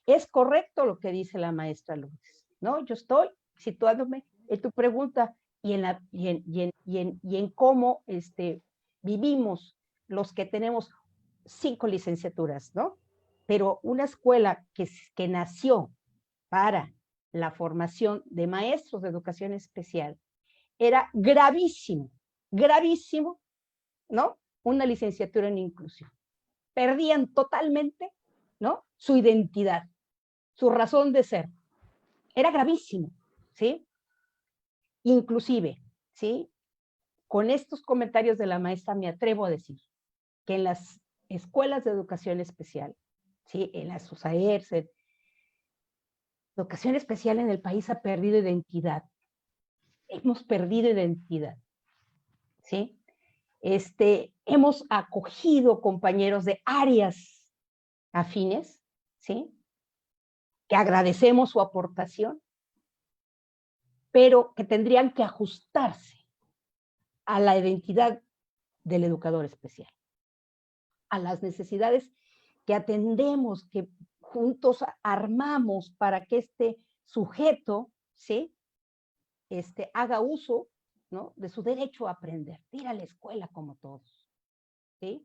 Es correcto lo que dice la maestra Lourdes, ¿no? Yo estoy situándome en tu pregunta y en cómo vivimos los que tenemos 5 licenciaturas, ¿no? Pero una escuela que nació para la formación de maestros de educación especial era gravísimo, gravísimo, ¿no? Una licenciatura en inclusión. Perdían totalmente, ¿no? Su identidad, su razón de ser. Era gravísimo, ¿sí? Inclusive, ¿sí? Con estos comentarios de la maestra me atrevo a decir que en las escuelas de educación especial, ¿sí? En las USAERS, la educación especial en el país ha perdido identidad. Hemos perdido identidad, ¿sí? Hemos acogido compañeros de áreas afines, ¿sí? Que agradecemos su aportación, pero que tendrían que ajustarse a la identidad del educador especial, a las necesidades que atendemos, que juntos armamos para que este sujeto, ¿sí? Haga uso, ¿no? De su derecho a aprender, de ir a la escuela como todos, ¿sí?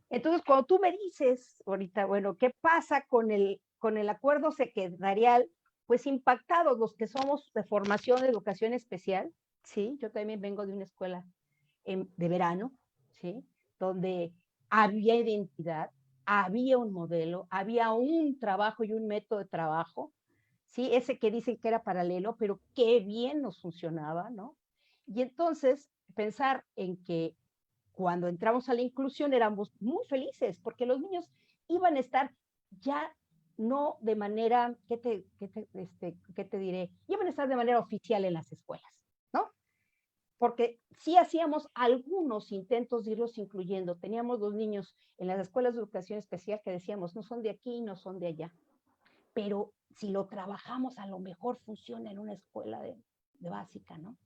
Entonces, cuando tú me dices ahorita, bueno, ¿qué pasa con el acuerdo secretarial? Pues impactados los que somos de formación de educación especial, ¿sí? Yo también vengo de una escuela de verano, ¿sí? Donde había identidad, había un modelo, había un trabajo y un método de trabajo, ¿sí? Ese que dicen que era paralelo, pero qué bien nos funcionaba, ¿no? Y entonces pensar en que cuando entramos a la inclusión éramos muy felices, porque los niños iban a estar ya no de manera, ¿qué te diré? Iban a estar de manera oficial en las escuelas, ¿no? Porque sí hacíamos algunos intentos de irlos incluyendo. Teníamos los niños en las escuelas de educación especial que decíamos, no son de aquí, no son de allá. Pero si lo trabajamos, a lo mejor funciona en una escuela de básica, ¿no?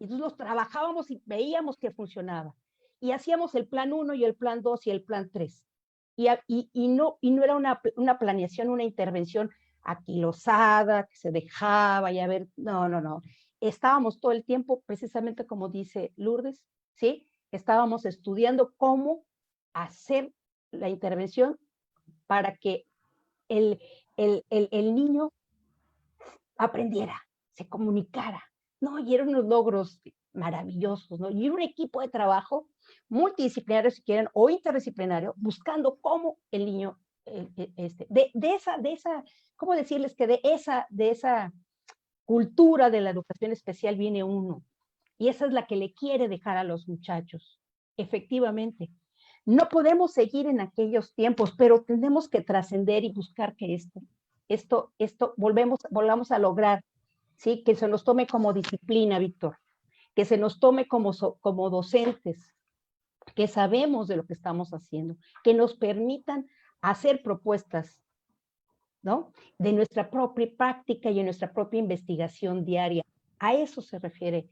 Y entonces los trabajábamos y veíamos que funcionaba. Y hacíamos el plan 1 y el plan 2 y el plan 3. Y no era una planeación, una intervención aquilosada, que se dejaba y a ver, no. Estábamos todo el tiempo, precisamente como dice Lourdes, ¿sí? Estábamos estudiando cómo hacer la intervención para que el niño aprendiera, se comunicara, ¿no? Y eran unos logros maravillosos, ¿no? Y un equipo de trabajo multidisciplinario, si quieren, o interdisciplinario, buscando cómo el niño, de esa, ¿cómo decirles que de esa cultura de la educación especial viene uno? Y esa es la que le quiere dejar a los muchachos, efectivamente. No podemos seguir en aquellos tiempos, pero tenemos que trascender y buscar que esto volvamos a lograr, ¿sí? Que se nos tome como disciplina, Víctor, que se nos tome como docentes, que sabemos de lo que estamos haciendo, que nos permitan hacer propuestas, ¿no? De nuestra propia práctica y de nuestra propia investigación diaria. A eso se refiere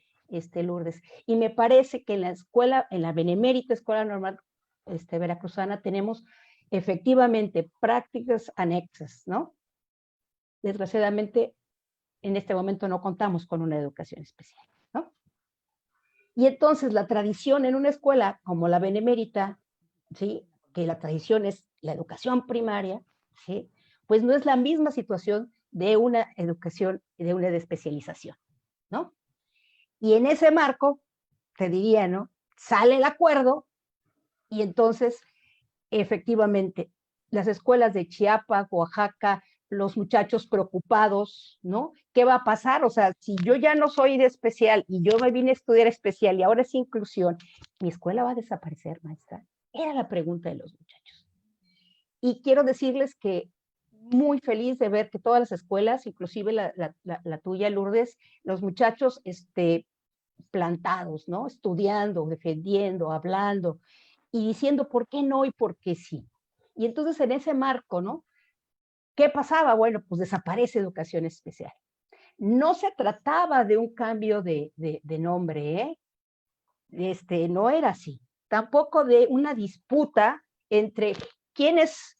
Lourdes. Y me parece que en la escuela, en la Benemérita Escuela Normal Veracruzana, tenemos efectivamente prácticas anexas, ¿no? Desgraciadamente, en este momento no contamos con una educación especial, ¿no? Y entonces la tradición en una escuela como la Benemérita, ¿sí? Que la tradición es la educación primaria, ¿sí? Pues no es la misma situación de una educación, de una de especialización, ¿no? Y en ese marco, te diría, ¿no? Sale el acuerdo y entonces, efectivamente, las escuelas de Chiapas, Oaxaca, los muchachos preocupados, ¿no? ¿Qué va a pasar? O sea, si yo ya no soy de especial y yo me vine a estudiar especial y ahora es inclusión, ¿mi escuela va a desaparecer, maestra? Era la pregunta de los muchachos. Y quiero decirles que muy feliz de ver que todas las escuelas, inclusive la tuya, Lourdes, los muchachos plantados, ¿no? Estudiando, defendiendo, hablando y diciendo por qué no y por qué sí. Y entonces en ese marco, ¿no? ¿Qué pasaba? Bueno, pues desaparece educación especial. No se trataba de un cambio de nombre, ¿eh? No era así. Tampoco de una disputa entre quienes,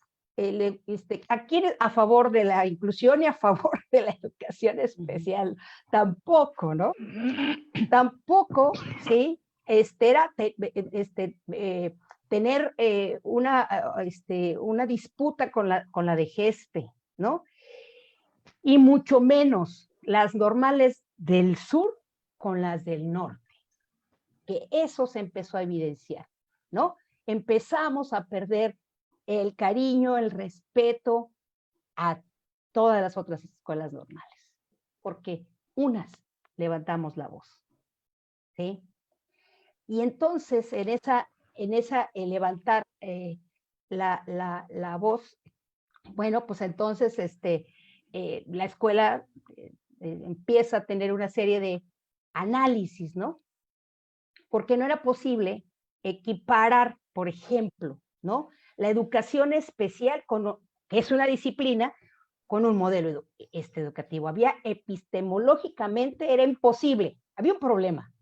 a favor de la inclusión y a favor de la educación especial. Tampoco, ¿no? Tampoco, ¿sí? Era tener una disputa con la de GESPE, ¿no? Y mucho menos las normales del sur con las del norte, que eso se empezó a evidenciar, ¿no? Empezamos a perder el cariño, el respeto a todas las otras escuelas normales, porque unas levantamos la voz, ¿sí? Y entonces en esa levantar la voz, bueno, pues entonces la escuela empieza a tener una serie de análisis, ¿no? Porque no era posible equiparar, por ejemplo, ¿no? La educación especial, que es una disciplina, con un modelo educativo. Había epistemológicamente, era imposible, había un problema.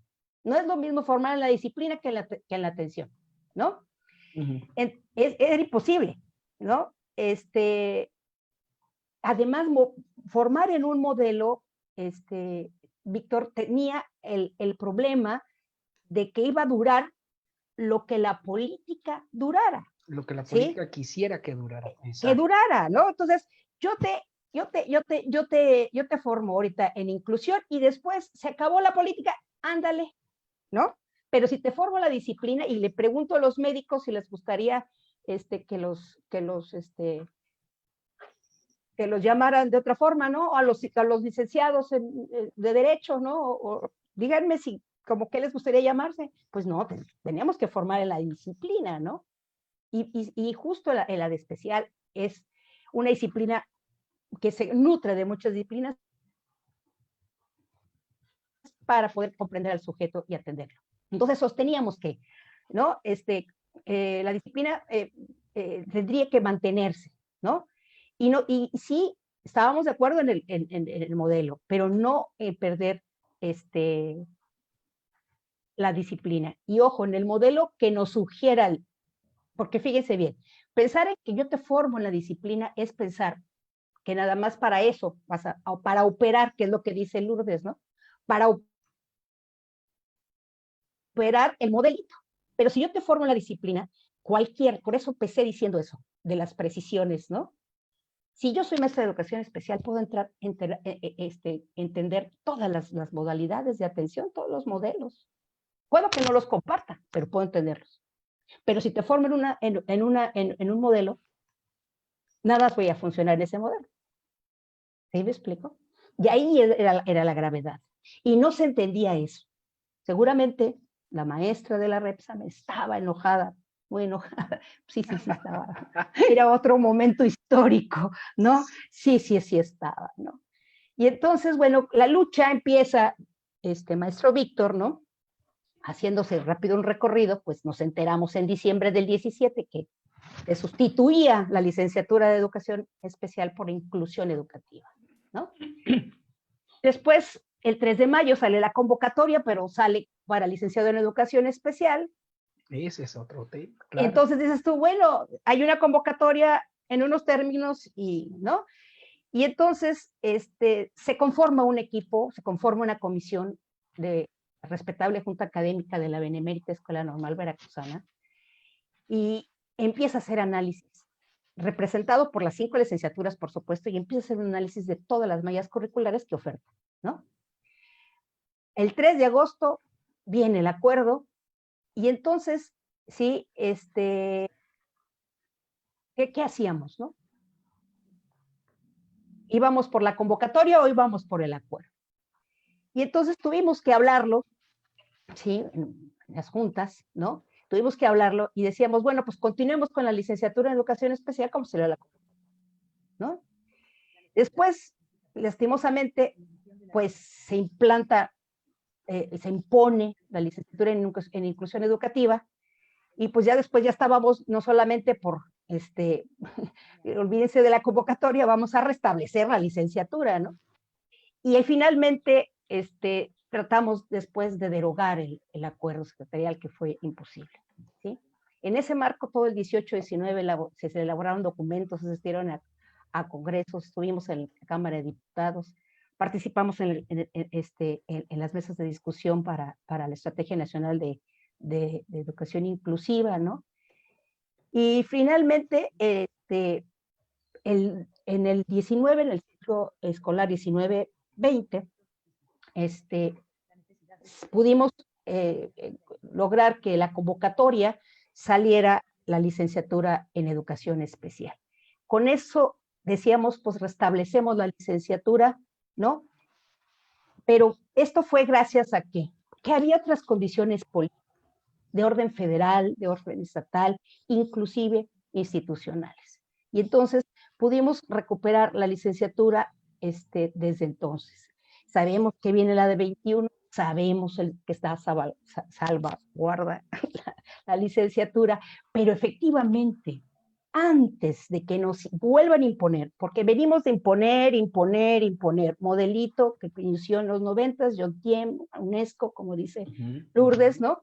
No es lo mismo formar en la disciplina que en la atención, ¿no? Era imposible, ¿no? Además, formar en un modelo, Víctor, tenía el problema de que iba a durar lo que la política durara. Lo que la política quisiera que durara. Exacto. Que durara, ¿no? Entonces, yo te formo ahorita en inclusión y después se acabó la política ándale, ¿no? Pero si te formo la disciplina y le pregunto a los médicos si les gustaría que los llamaran de otra forma, ¿no? O a los licenciados de Derecho, ¿no? O díganme si, como qué les gustaría llamarse. Pues no, teníamos que formar en la disciplina, ¿no? Y justo en la de especial es una disciplina que se nutre de muchas disciplinas para poder comprender al sujeto y atenderlo. Entonces sosteníamos que, ¿no? La disciplina tendría que mantenerse, ¿no? Y sí, estábamos de acuerdo en el modelo, pero no perder la disciplina. Y ojo, en el modelo que nos sugiera, porque fíjense bien, pensar en que yo te formo en la disciplina es pensar que nada más para eso, para operar, que es lo que dice Lourdes, ¿no? Para operar el modelito. Pero si yo te formo en la disciplina, por eso empecé diciendo eso, de las precisiones, ¿no? Si yo soy maestra de educación especial, puedo entender todas las modalidades de atención, todos los modelos. Puedo que no los comparta, pero puedo entenderlos. Pero si te formo en un modelo, nada voy a funcionar en ese modelo. ¿Sí me explico? Y ahí era la gravedad. Y no se entendía eso. Seguramente la maestra de la Repsam estaba enojada, muy enojada. Sí, estaba. Era otro momento histórico, ¿no? Sí estaba, ¿no? Y entonces, bueno, la lucha empieza, maestro Víctor, ¿no? Haciéndose rápido un recorrido, pues nos enteramos en diciembre del 17 que se sustituía la licenciatura de educación especial por inclusión educativa, ¿no? Después, el 3 de mayo sale la convocatoria, pero sale para licenciado en educación especial. Ese es otro tema, claro. Entonces dices tú, bueno, hay una convocatoria en unos términos ¿no? Y entonces se conforma un equipo, se conforma una comisión de respetable Junta Académica de la Benemérita Escuela Normal Veracruzana y empieza a hacer análisis, representado por las 5 licenciaturas, por supuesto, y empieza a hacer un análisis de todas las mallas curriculares que ofertan, ¿no? El 3 de agosto viene el acuerdo y entonces, sí, ¿qué hacíamos, no? ¿Íbamos por la convocatoria o íbamos por el acuerdo? Y entonces tuvimos que hablarlo, ¿sí? En las juntas, ¿no? Tuvimos que hablarlo y decíamos, bueno, pues continuemos con la licenciatura en educación especial como se le da la convocatoria, ¿no? Después, lastimosamente, pues se implanta, se impone la licenciatura en inclusión educativa y pues ya después ya estábamos no solamente por, olvídense de la convocatoria, vamos a restablecer la licenciatura, ¿no? Y finalmente, tratamos después de derogar el acuerdo secretarial que fue imposible, ¿sí? En ese marco, todo el 18-19 se elaboraron documentos, se asistieron a congresos, estuvimos en la Cámara de Diputados, participamos en las mesas de discusión para la Estrategia Nacional de Educación Inclusiva, ¿no? Y finalmente, en el 19, en el ciclo escolar 19-20, pudimos lograr que la convocatoria saliera la licenciatura en educación especial. Con eso decíamos, pues restablecemos la licenciatura, ¿no? Pero esto fue gracias a que había otras condiciones políticas de orden federal, de orden estatal, inclusive institucionales. Y entonces pudimos recuperar la licenciatura desde entonces. Sabemos que viene la de 21, sabemos que está salvaguarda la licenciatura, pero efectivamente, antes de que nos vuelvan a imponer, porque venimos de imponer, modelito que inició en los 90s, John Tiem, UNESCO, como dice Lourdes, ¿no?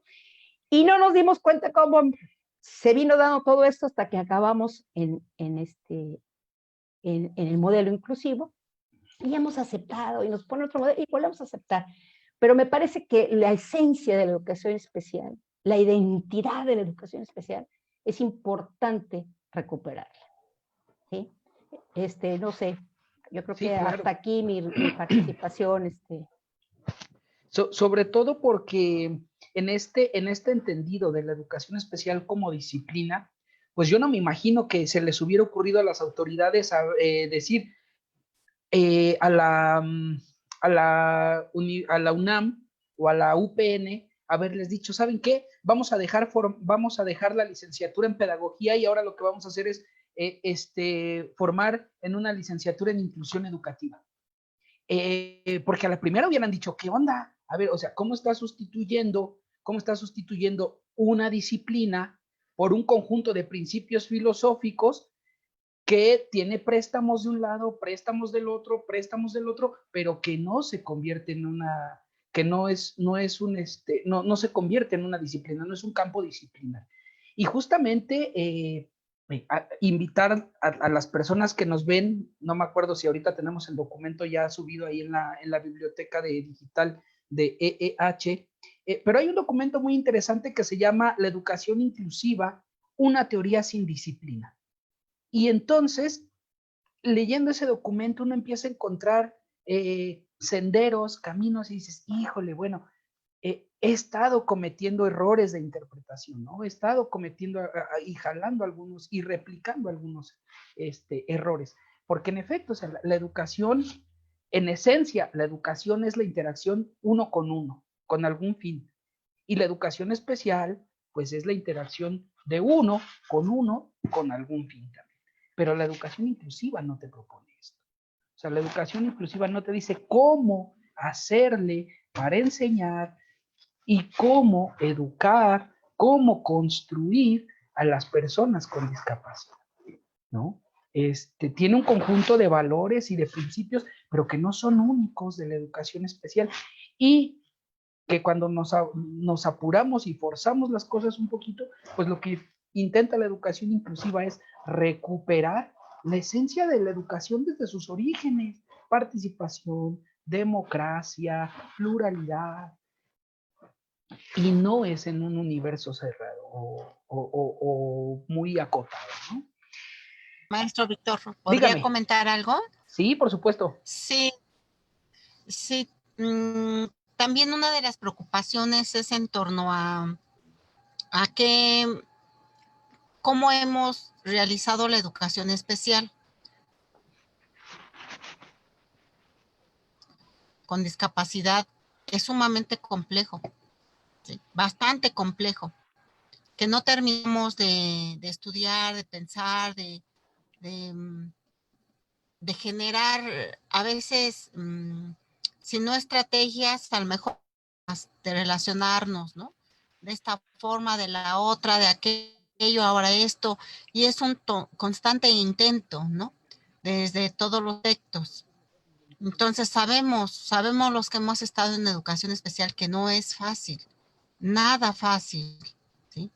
Y no nos dimos cuenta cómo se vino dando todo esto hasta que acabamos en el modelo inclusivo y hemos aceptado y nos pone otro modelo y volvemos a aceptar. Pero me parece que la esencia de la educación especial, la identidad de la educación especial, es importante recuperarla, ¿sí? No sé, yo creo Sí, que claro. hasta aquí mi participación. Sobre todo porque en este entendido de la educación especial como disciplina, pues yo no me imagino que se les hubiera ocurrido a las autoridades decir a la UNAM o a la UPN haberles dicho, ¿saben qué? Vamos a dejar la licenciatura en pedagogía y ahora lo que vamos a hacer es formar en una licenciatura en inclusión educativa. Porque a la primera hubieran dicho, ¿qué onda? A ver, o sea, ¿cómo está sustituyendo una disciplina por un conjunto de principios filosóficos que tiene préstamos de un lado, préstamos del otro, pero que no se convierte en una, que no se convierte en una disciplina, no es un campo disciplinar. Y justamente invitar a las personas que nos ven, no me acuerdo si ahorita tenemos el documento ya subido ahí en la biblioteca digital de EEH, pero hay un documento muy interesante que se llama La educación inclusiva, una teoría sin disciplina. Y entonces, leyendo ese documento, uno empieza a encontrar senderos, caminos, y dices, híjole, bueno, he estado cometiendo errores de interpretación, ¿no? He estado cometiendo y jalando algunos y replicando algunos errores. Porque en efecto, o sea, la educación, en esencia, la educación es la interacción uno, con algún fin. Y la educación especial, pues es la interacción de uno, con algún fin también. Pero la educación inclusiva no te propone esto. O sea, la educación inclusiva no te dice cómo hacerle para enseñar y cómo educar, cómo construir a las personas con discapacidad, ¿no? Tiene un conjunto de valores y de principios, pero que no son únicos de la educación especial. Y que cuando nos apuramos y forzamos las cosas un poquito, pues lo que intenta la educación inclusiva es recuperar la esencia de la educación desde sus orígenes: participación, democracia, pluralidad, y no es en un universo cerrado o muy acotado, ¿no? Maestro Víctor, ¿podría Dígame. comentar algo? Sí, por supuesto. Sí, sí. También una de las preocupaciones es en torno a cómo hemos realizado la educación especial con discapacidad. Es sumamente complejo, ¿sí? Bastante complejo, que no terminamos de estudiar, de pensar, de generar a veces, si no estrategias, a lo mejor de relacionarnos, ¿no? De esta forma, de la otra, de aquello, ahora esto, y es un constante intento, ¿no? Desde todos los aspectos. Entonces sabemos los que hemos estado en educación especial que no es fácil, nada fácil, ¿sí?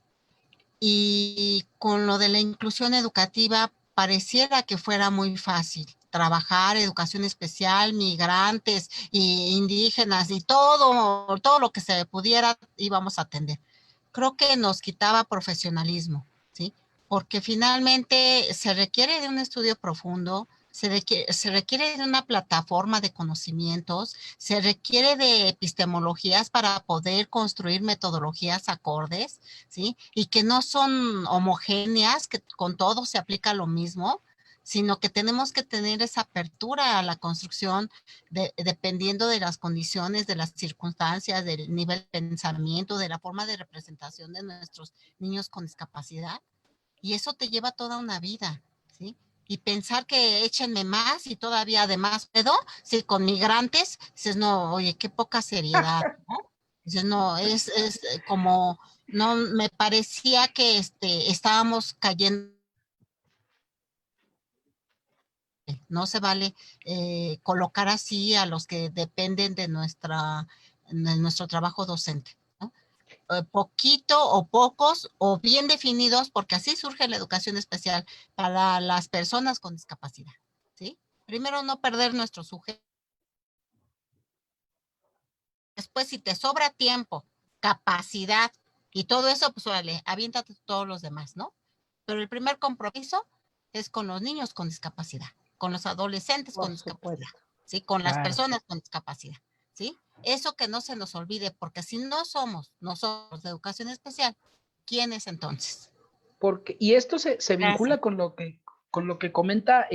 Y con lo de la inclusión educativa pareciera que fuera muy fácil trabajar educación especial, migrantes y indígenas y todo lo que se pudiera íbamos a atender. Creo que nos quitaba profesionalismo, ¿sí? Porque finalmente se requiere de un estudio profundo, se requiere de una plataforma de conocimientos, se requiere de epistemologías para poder construir metodologías acordes, ¿sí? Y que no son homogéneas, que con todo se aplica lo mismo, sino que tenemos que tener esa apertura a la construcción dependiendo de las condiciones, de las circunstancias, del nivel de pensamiento, de la forma de representación de nuestros niños con discapacidad. Y eso te lleva toda una vida, ¿sí? Y pensar que échenme más y todavía además pedo, sí, con migrantes, dices, no, oye, qué poca seriedad, ¿no? Dices, no, es como, no, me parecía que estábamos cayendo. No se vale colocar así a los que dependen de nuestro trabajo docente, ¿no? Poquito o pocos o bien definidos, porque así surge la educación especial para las personas con discapacidad, ¿sí? Primero, no perder nuestro sujeto. Después, si te sobra tiempo, capacidad y todo eso, pues órale, aviéntate todos los demás, ¿no? Pero el primer compromiso es con los niños con discapacidad, con los adolescentes con discapacidad, ¿sí? Con las personas con discapacidad, ¿sí? Eso que no se nos olvide, porque si no somos nosotros de educación especial, ¿quién es entonces? Y esto se vincula Gracias. con lo que comenta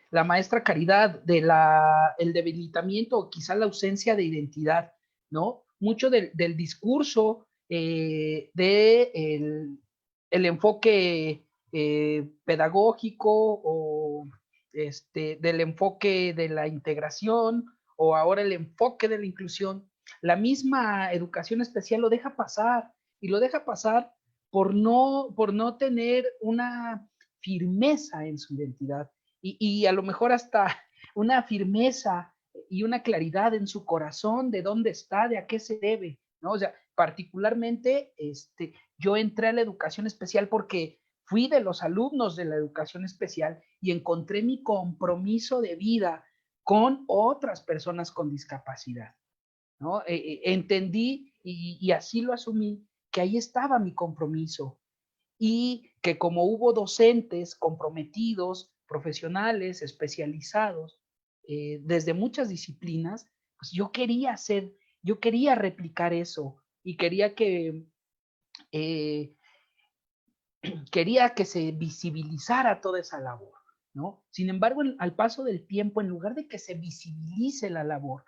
la maestra Caridad el debilitamiento o quizá la ausencia de identidad, ¿no? Mucho del discurso el enfoque pedagógico o del enfoque de la integración o ahora el enfoque de la inclusión, la misma educación especial lo deja pasar y lo deja pasar por no tener una firmeza en su identidad y a lo mejor hasta una firmeza y una claridad en su corazón de dónde está, de a qué se debe, ¿no? O sea, particularmente yo entré a la educación especial porque fui de los alumnos de la educación especial y encontré mi compromiso de vida con otras personas con discapacidad, ¿no? Entendí y así lo asumí, que ahí estaba mi compromiso y que como hubo docentes comprometidos, profesionales, especializados, desde muchas disciplinas, pues yo quería replicar eso y eh, quería que se visibilizara toda esa labor, ¿no? Sin embargo, al paso del tiempo, en lugar de que se visibilice la labor,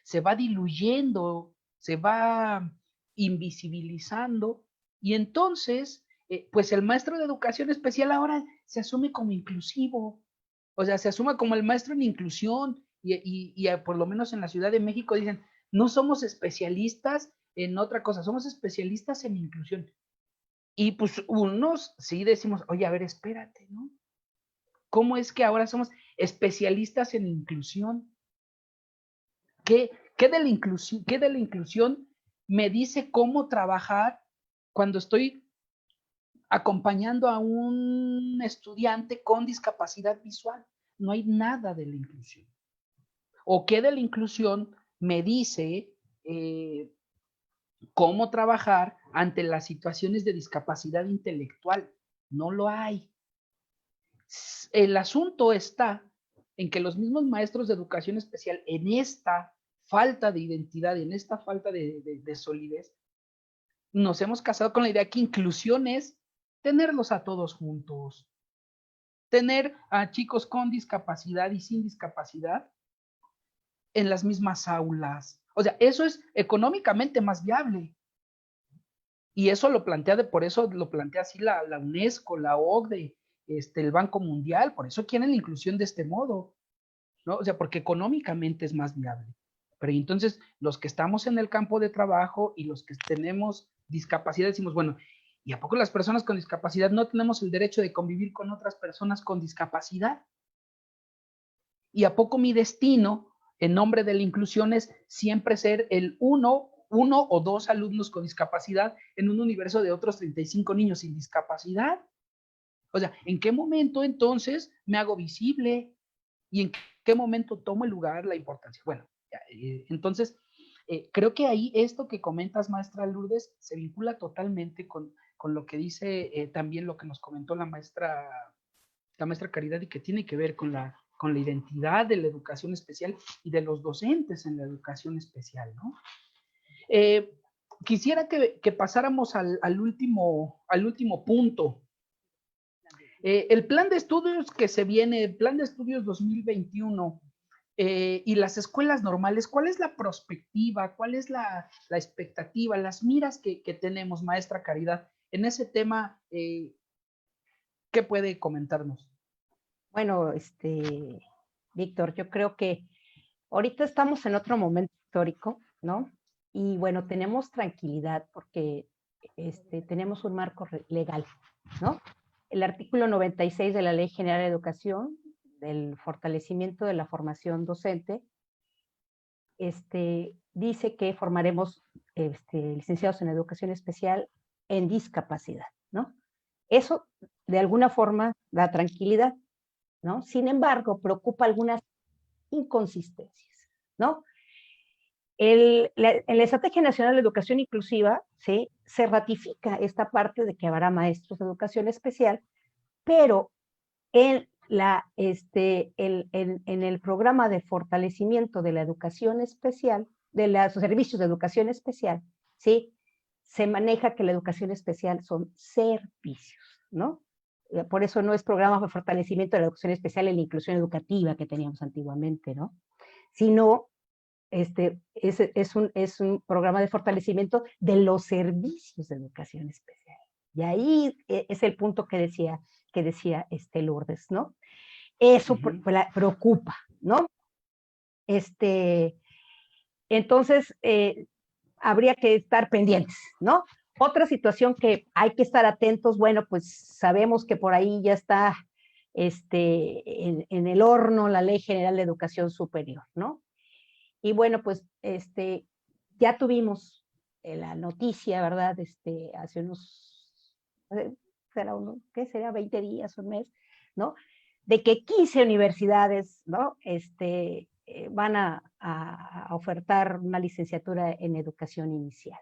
se va diluyendo, se va invisibilizando y entonces, pues el maestro de educación especial ahora se asume como inclusivo, o sea, se asume como el maestro en inclusión y por lo menos en la Ciudad de México dicen, no somos especialistas en otra cosa, somos especialistas en inclusión. Y pues unos sí decimos, oye, a ver, espérate, ¿no? ¿Cómo es que ahora somos especialistas en inclusión? ¿Qué de la inclusión me dice cómo trabajar cuando estoy acompañando a un estudiante con discapacidad visual? No hay nada de la inclusión. ¿O qué de la inclusión me dice cómo trabajar ante las situaciones de discapacidad intelectual? No lo hay. El asunto está en que los mismos maestros de educación especial, en esta falta de identidad, en esta falta de solidez, nos hemos casado con la idea que inclusión es tenerlos a todos juntos, tener a chicos con discapacidad y sin discapacidad en las mismas aulas. O sea, eso es económicamente más viable. Y eso por eso lo plantea así la UNESCO, la OCDE, el Banco Mundial, por eso quieren la inclusión de este modo, ¿no? O sea, porque económicamente es más viable. Pero entonces, los que estamos en el campo de trabajo y los que tenemos discapacidad, decimos, bueno, ¿y a poco las personas con discapacidad no tenemos el derecho de convivir con otras personas con discapacidad? ¿Y a poco mi destino, en nombre de la inclusión, es siempre ser el uno o dos alumnos con discapacidad en un universo de otros 35 niños sin discapacidad? O sea, ¿en qué momento entonces me hago visible? ¿Y en qué momento tomo el lugar, la importancia? Bueno, entonces, creo que ahí esto que comentas, maestra Lourdes, se vincula totalmente con lo que dice también lo que nos comentó la maestra Caridad y que tiene que ver con la identidad de la educación especial y de los docentes en la educación especial, ¿no? Quisiera que pasáramos al último punto. El plan de estudios que se viene, el plan de estudios 2021 y las escuelas normales, ¿cuál es la perspectiva? ¿Cuál es la expectativa? Las miras que tenemos, maestra Caridad, en ese tema, ¿qué puede comentarnos? Bueno, Víctor, yo creo que ahorita estamos en otro momento histórico, ¿no? Y bueno, tenemos tranquilidad porque tenemos un marco legal, ¿no? El artículo 96 de la Ley General de Educación, del fortalecimiento de la formación docente, dice que formaremos licenciados en educación especial en discapacidad, ¿no? Eso de alguna forma da tranquilidad, ¿no? Sin embargo, preocupa algunas inconsistencias, ¿no? En la Estrategia Nacional de Educación Inclusiva, ¿sí?, se ratifica esta parte de que habrá maestros de educación especial, pero en el programa de fortalecimiento de la educación especial de los servicios de educación especial, ¿sí? Se maneja que la educación especial son servicios, ¿no? Por eso no es programa de fortalecimiento de la educación especial y la inclusión educativa que teníamos antiguamente, ¿no? Sino es un programa de fortalecimiento de los servicios de educación especial. Y ahí es el punto que decía Lourdes, ¿no? Eso preocupa, ¿no? Entonces, habría que estar pendientes, ¿no? Otra situación que hay que estar atentos, bueno, pues sabemos que por ahí ya está en el horno la Ley General de Educación Superior, ¿no? Y bueno, pues ya tuvimos la noticia, ¿verdad? Hace unos, ¿qué será? 20 días, un mes, ¿no? De que 15 universidades, ¿no? Van a ofertar una licenciatura en educación inicial.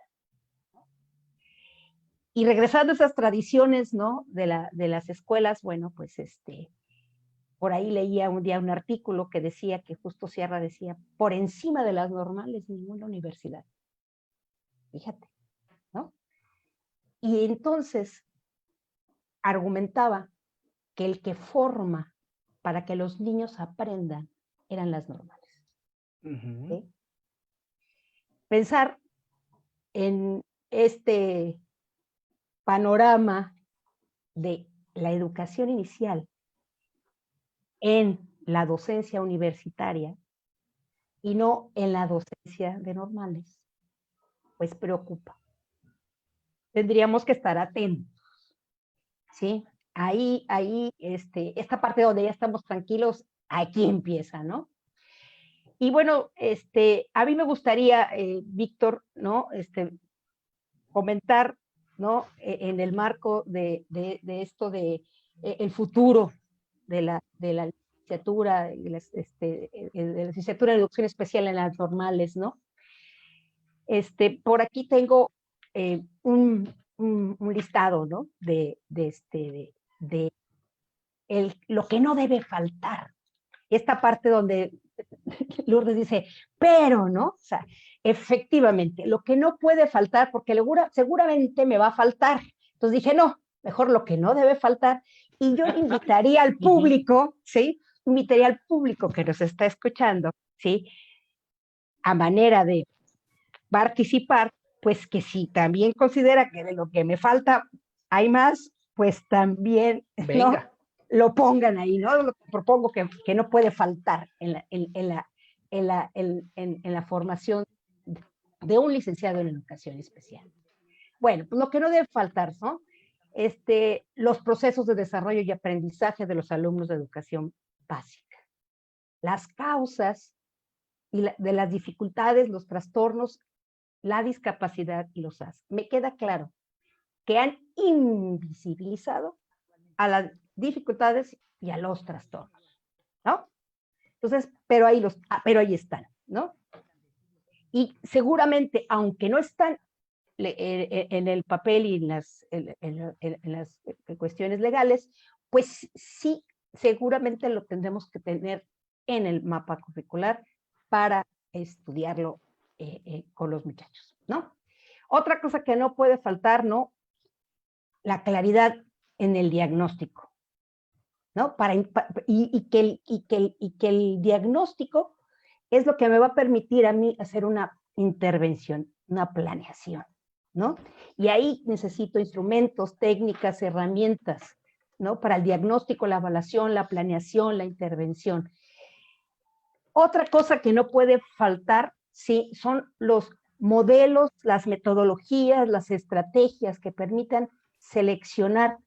Y regresando a esas tradiciones, ¿no? De las escuelas, bueno, pues por ahí leía un día un artículo que decía que Justo Sierra decía, por encima de las normales, ninguna universidad. Fíjate, ¿no? Y entonces argumentaba que el que forma para que los niños aprendan eran las normales. ¿Sí? Pensar en este panorama de la educación inicial en la docencia universitaria y no en la docencia de normales, pues preocupa. Tendríamos que estar atentos, ¿sí? Ahí, esta parte donde ya estamos tranquilos, aquí empieza, ¿no? Y bueno, a mí me gustaría, Víctor, ¿no? Comentar, ¿no? En el marco de esto de el futuro de la licenciatura, de la licenciatura de educación especial en las normales, ¿no? Por aquí tengo un listado, ¿no? De lo que no debe faltar. Esta parte donde Lourdes dice, pero, ¿no? O sea, efectivamente, lo que no puede faltar, porque seguramente me va a faltar. Entonces dije, no, mejor lo que no debe faltar. Y yo invitaría al público, ¿sí? Invitaría al público que nos está escuchando, ¿sí? A manera de participar, pues que si también considera que de lo que me falta hay más, pues también, ¿no? Lo pongan ahí, ¿no? Lo que propongo que no puede faltar en la formación de un licenciado en educación especial. Bueno, pues lo que no debe faltar, ¿no? Los procesos de desarrollo y aprendizaje de los alumnos de educación básica. Las causas de las dificultades, los trastornos, la discapacidad y los AS. Me queda claro que han invisibilizado a las dificultades y a los trastornos, ¿no? Entonces, pero ahí están, ¿no? Y seguramente, aunque no están en el papel y en las cuestiones legales, pues sí, seguramente lo tendremos que tener en el mapa curricular para estudiarlo con los muchachos, ¿no? Otra cosa que no puede faltar, ¿no? La claridad en el diagnóstico, ¿no? Y que el diagnóstico es lo que me va a permitir a mí hacer una intervención, una planeación, ¿no? Y ahí necesito instrumentos, técnicas, herramientas, ¿no? Para el diagnóstico, la evaluación, la planeación, la intervención. Otra cosa que no puede faltar, sí, son los modelos, las metodologías, las estrategias que permitan seleccionar,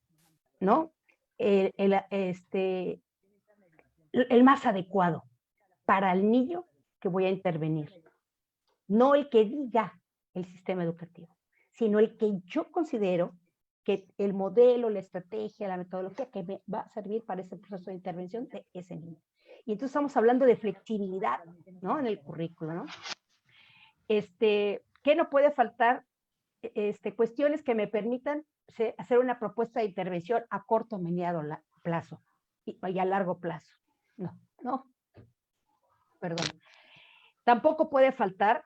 ¿no? El más adecuado para el niño que voy a intervenir. No el que diga el sistema educativo, sino el que yo considero que el modelo, la estrategia, la metodología que me va a servir para ese proceso de intervención de ese niño. Y entonces estamos hablando de flexibilidad, ¿no? En el currículo, ¿no? ¿Qué no puede faltar? Cuestiones que me permitan hacer una propuesta de intervención a corto, mediano plazo y a largo plazo. No, perdón. Tampoco puede faltar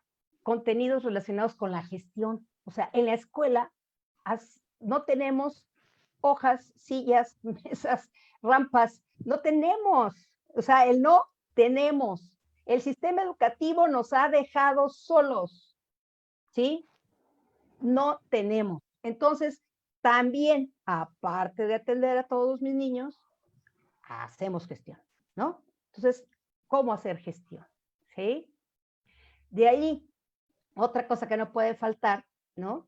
contenidos relacionados con la gestión. O sea, en la escuela no tenemos hojas, sillas, mesas, rampas, no tenemos. O sea, el no tenemos. El sistema educativo nos ha dejado solos, ¿sí? No tenemos. Entonces, también, aparte de atender a todos mis niños, hacemos gestión, ¿no? Entonces, ¿cómo hacer gestión? ¿Sí? De ahí, otra cosa que no puede faltar, ¿no?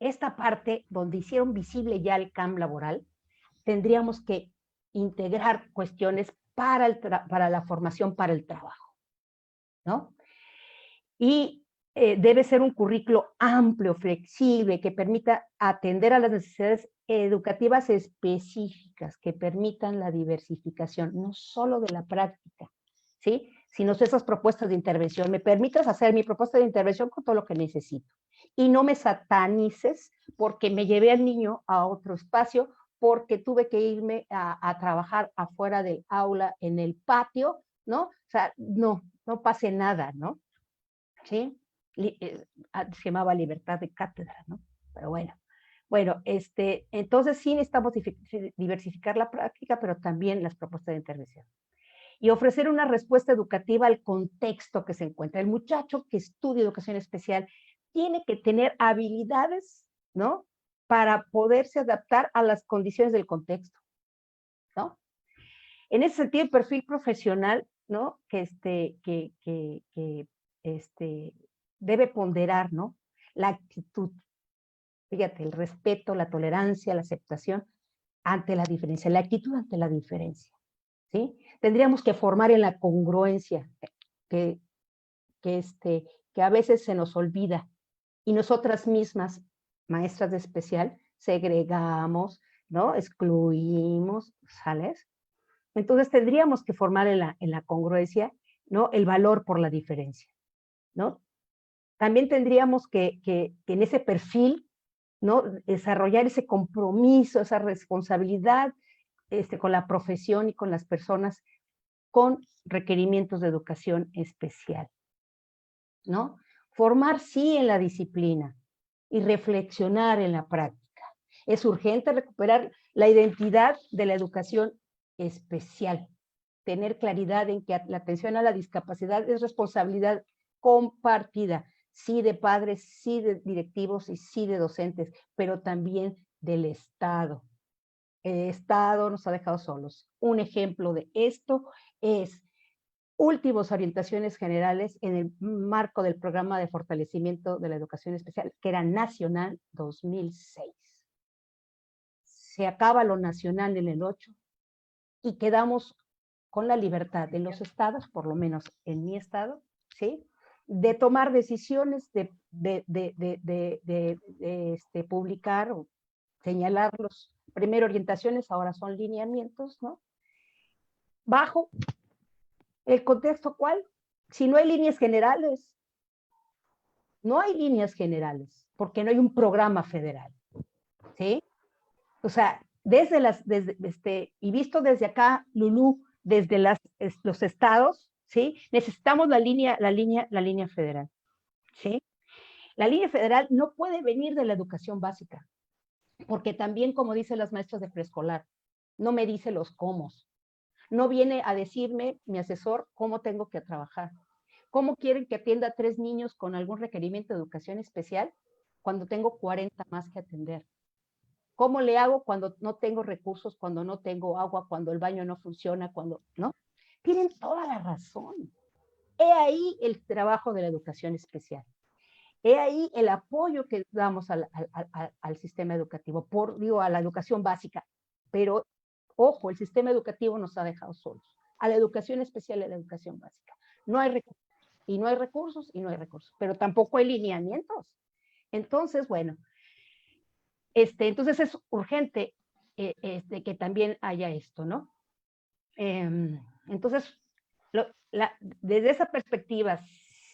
Esta parte donde hicieron visible ya el CAM laboral, tendríamos que integrar cuestiones para la formación para el trabajo, ¿no? Y debe ser un currículo amplio, flexible, que permita atender a las necesidades educativas específicas, que permitan la diversificación, no solo de la práctica, ¿sí? Sino esas propuestas de intervención. Me permitas hacer mi propuesta de intervención con todo lo que necesito. Y no me satanices porque me llevé al niño a otro espacio, porque tuve que irme a trabajar afuera del aula, en el patio, ¿no? O sea, no pase nada, ¿no? ¿Sí? Se llamaba libertad de cátedra, ¿no? Pero bueno. Bueno, entonces sí necesitamos diversificar la práctica, pero también las propuestas de intervención. Y ofrecer una respuesta educativa al contexto que se encuentra. El muchacho que estudia educación especial tiene que tener habilidades, ¿no? Para poderse adaptar a las condiciones del contexto, ¿no? En ese sentido, el perfil profesional, ¿no? Que debe ponderar, ¿no? La actitud, fíjate, el respeto, la tolerancia, la aceptación ante la diferencia, la actitud ante la diferencia, ¿sí? Tendríamos que formar en la congruencia, que a veces se nos olvida, y nosotras mismas, maestras de especial, segregamos, ¿no? Excluimos, ¿sales? Entonces tendríamos que formar en la congruencia, ¿no? El valor por la diferencia, ¿no? También tendríamos que en ese perfil, ¿no? Desarrollar ese compromiso, esa responsabilidad con la profesión y con las personas con requerimientos de educación especial, ¿no? Formar sí en la disciplina y reflexionar en la práctica. Es urgente recuperar la identidad de la educación especial, tener claridad en que la atención a la discapacidad es responsabilidad compartida, sí de padres, sí de directivos y sí de docentes, pero también del Estado. El Estado nos ha dejado solos. Un ejemplo de esto es últimas orientaciones generales en el marco del programa de fortalecimiento de la educación especial, que era nacional 2006. Se acaba lo nacional en el 8 y quedamos con la libertad de los estados, por lo menos en mi estado, ¿sí? De tomar decisiones, de publicar o señalarlos. Primero orientaciones, ahora son lineamientos, ¿no? Bajo el contexto, ¿cuál? Si no hay líneas generales, no hay líneas generales, porque no hay un programa federal, ¿sí? O sea, y visto desde acá, Lulú, desde los estados, ¿sí? Necesitamos la línea federal, ¿sí? La línea federal no puede venir de la educación básica, porque también, como dicen las maestras de preescolar, no me dice los cómo. No viene a decirme, mi asesor, cómo tengo que trabajar. ¿Cómo quieren que atienda a 3 niños con algún requerimiento de educación especial cuando tengo 40 más que atender? ¿Cómo le hago cuando no tengo recursos, cuando no tengo agua, cuando el baño no funciona, cuando, ¿no? Tienen toda la razón. He ahí el trabajo de la educación especial. He ahí el apoyo que damos al sistema educativo, a la educación básica. Pero, ojo, el sistema educativo nos ha dejado solos. A la educación especial y a la educación básica. No hay recursos, y no hay recursos, y no hay recursos. Pero tampoco hay lineamientos. Entonces, bueno, entonces es urgente que también haya esto, ¿no? Entonces, desde esa perspectiva,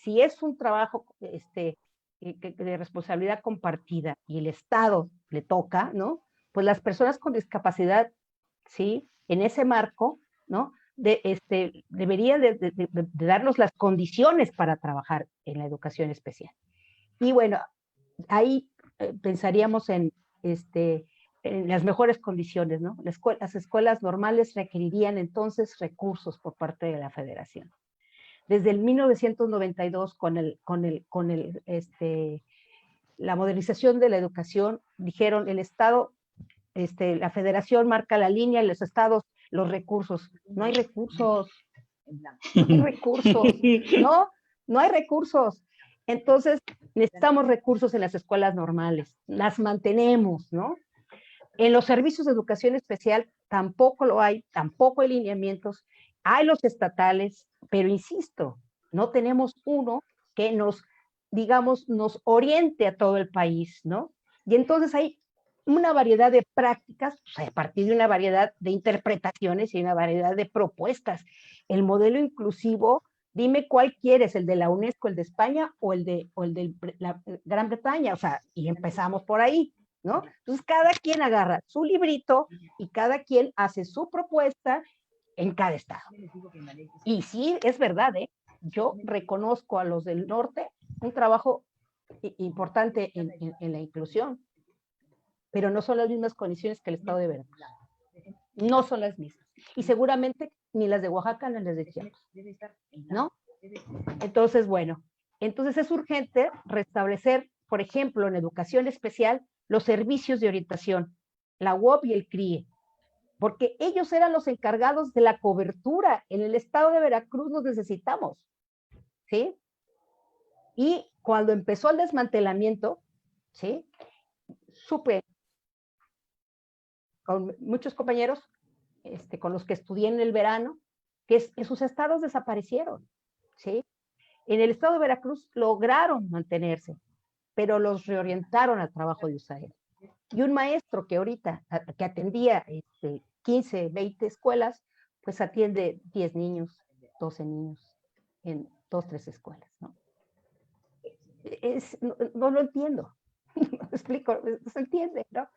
si es un trabajo de responsabilidad compartida y el Estado le toca, ¿no? Pues las personas con discapacidad, ¿sí? En ese marco, ¿no? debería de darnos las condiciones para trabajar en la educación especial. Y bueno, ahí pensaríamos en las mejores condiciones, ¿no? Las escuelas normales requerirían entonces recursos por parte de la Federación. Desde el 1992, con la modernización de la educación, dijeron el Estado, la Federación marca la línea y los estados los recursos. No hay recursos. No hay recursos. No hay recursos. Entonces, necesitamos recursos en las escuelas normales. Las mantenemos, ¿no? En los servicios de educación especial tampoco lo hay, tampoco hay lineamientos. Hay los estatales, pero insisto, no tenemos uno que nos, digamos, nos oriente a todo el país, ¿no? Y entonces hay una variedad de prácticas, pues, a partir de una variedad de interpretaciones y una variedad de propuestas. El modelo inclusivo, dime cuál quieres, el de la UNESCO, el de España o el de la Gran Bretaña, o sea, y empezamos por ahí, ¿no? Entonces cada quien agarra su librito y cada quien hace su propuesta en cada estado. Y sí, es verdad, ¿eh? Yo reconozco a los del norte un trabajo importante en la inclusión, pero no son las mismas condiciones que el estado de Veracruz. No son las mismas. Y seguramente ni las de Oaxaca ni las de Chiapas, ¿no? Entonces, bueno, entonces es urgente restablecer, por ejemplo, en educación especial, los servicios de orientación, la UOP y el CRIE, porque ellos eran los encargados de la cobertura. En el estado de Veracruz los necesitamos, ¿sí? Y cuando empezó el desmantelamiento, ¿sí? Supe con muchos compañeros con los que estudié en el verano, que sus estados desaparecieron, ¿sí? En el estado de Veracruz lograron mantenerse, pero los reorientaron al trabajo de USAID. Y un maestro que ahorita, que atendía 15, 20 escuelas, pues atiende 10 niños, 12 niños en 2, 3 escuelas, ¿no? No lo entiendo. ¿Me explico? No se entiende, ¿no?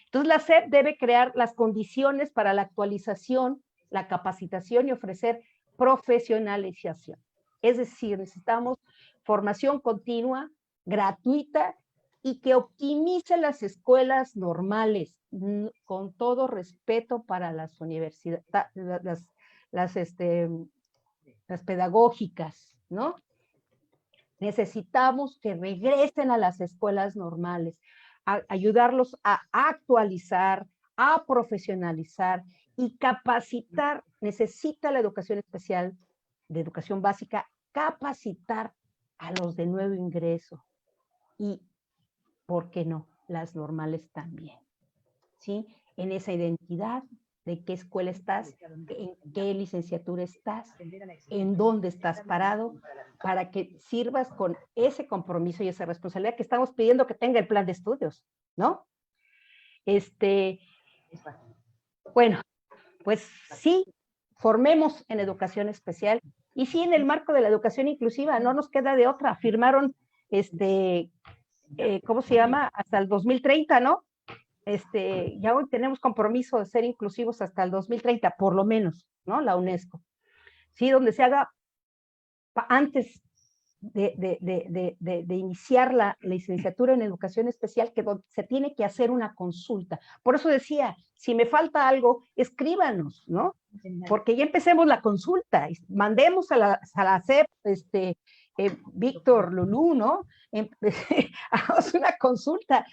Entonces la SEP debe crear las condiciones para la actualización, la capacitación y ofrecer profesionalización. Es decir, necesitamos formación continua, gratuita y que optimice las escuelas normales, con todo respeto para las universidades, las pedagógicas, ¿no? Necesitamos que regresen a las escuelas normales, ayudarlos a actualizar, a profesionalizar y capacitar. Necesita la educación especial, de educación básica, capacitar a los de nuevo ingreso y, ¿por qué no?, las normales también, ¿sí? En esa identidad de qué escuela estás, en qué licenciatura estás, en dónde estás parado, para que sirvas con ese compromiso y esa responsabilidad que estamos pidiendo que tenga el plan de estudios, ¿no? Bueno, pues sí, formemos en educación especial y sí en el marco de la educación inclusiva, no nos queda de otra. Firmaron, ¿cómo se llama? Hasta el 2030, ¿no? Ya hoy tenemos compromiso de ser inclusivos hasta el 2030, por lo menos, ¿no? La UNESCO. Sí, donde se haga antes de iniciar la licenciatura en educación especial, que se tiene que hacer una consulta. Por eso decía, si me falta algo, escríbanos, ¿no? Porque ya empecemos la consulta, mandemos a la SEP, Víctor, Lulú, ¿no? Hagamos una consulta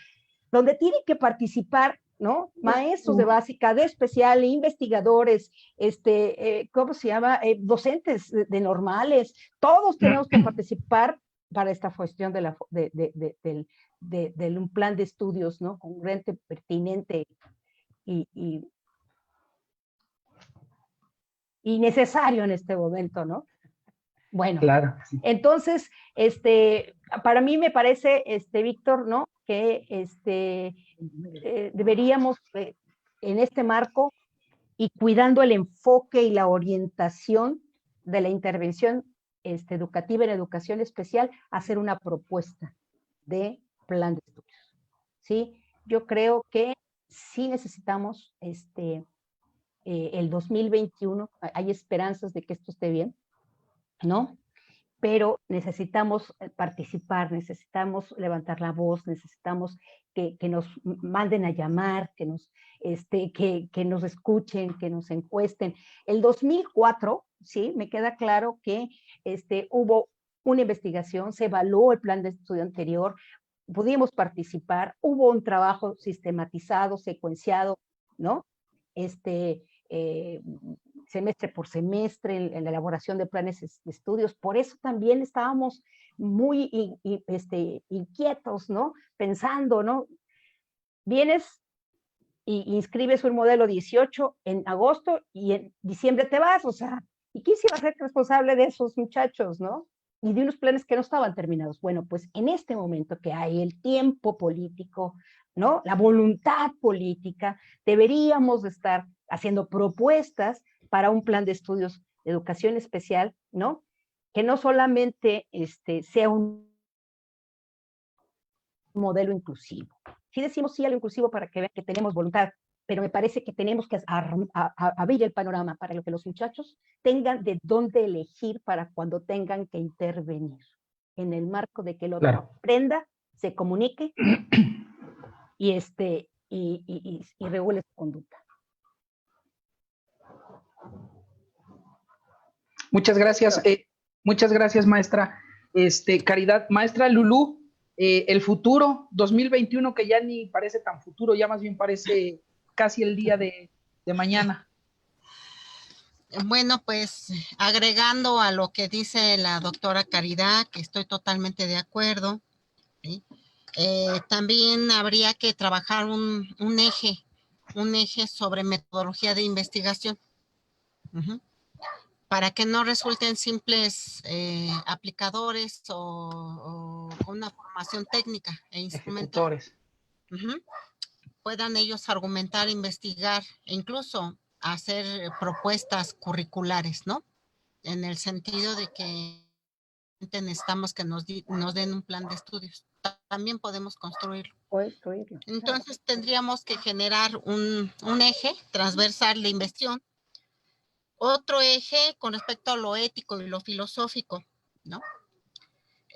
donde tienen que participar, ¿no? Maestros de básica, de especial, investigadores, ¿cómo se llama? Docentes de normales, todos tenemos que participar para esta cuestión de un plan de estudios, ¿no? Congruente, pertinente y necesario en este momento, ¿no? Bueno, claro, sí. Entonces, para mí me parece, Víctor, ¿no? Que deberíamos, en este marco, y cuidando el enfoque y la orientación de la intervención educativa en educación especial, hacer una propuesta de plan de estudios, ¿sí? Yo creo que sí necesitamos el 2021, hay esperanzas de que esto esté bien, ¿no? Pero necesitamos participar, necesitamos levantar la voz, necesitamos que nos manden a llamar, que nos escuchen, que nos encuesten. El 2004, sí, me queda claro que hubo una investigación, se evaluó el plan de estudio anterior, pudimos participar, hubo un trabajo sistematizado, secuenciado, ¿no? Semestre por semestre, en la elaboración de planes de estudios. Por eso también estábamos muy inquietos, ¿no? Pensando, ¿no? Vienes y inscribes un modelo 18 en agosto y en diciembre te vas, o sea, ¿y quién se iba a ser responsable de esos muchachos, no? Y de unos planes que no estaban terminados. Bueno, pues en este momento que hay el tiempo político, ¿no? La voluntad política, deberíamos de estar haciendo propuestas para un plan de estudios de educación especial, ¿no? Que no solamente sea un modelo inclusivo. Sí decimos sí a lo inclusivo para que vean que tenemos voluntad, pero me parece que tenemos que abrir el panorama para que los muchachos tengan de dónde elegir para cuando tengan que intervenir, en el marco de que el otro aprenda, se comunique y regule su conducta. Muchas gracias, maestra. Caridad, maestra Lulú, el futuro 2021, que ya ni parece tan futuro, ya más bien parece casi el día de mañana. Bueno, pues agregando a lo que dice la doctora Caridad, que estoy totalmente de acuerdo, ¿sí? También habría que trabajar un eje sobre metodología de investigación, para que no resulten simples aplicadores o una formación técnica e instrumental. Puedan ellos argumentar, investigar e incluso hacer propuestas curriculares, ¿no? En el sentido de que necesitamos que nos den un plan de estudios. También podemos construirlo. Entonces tendríamos que generar un eje transversal de investigación, otro eje con respecto a lo ético y lo filosófico, ¿no?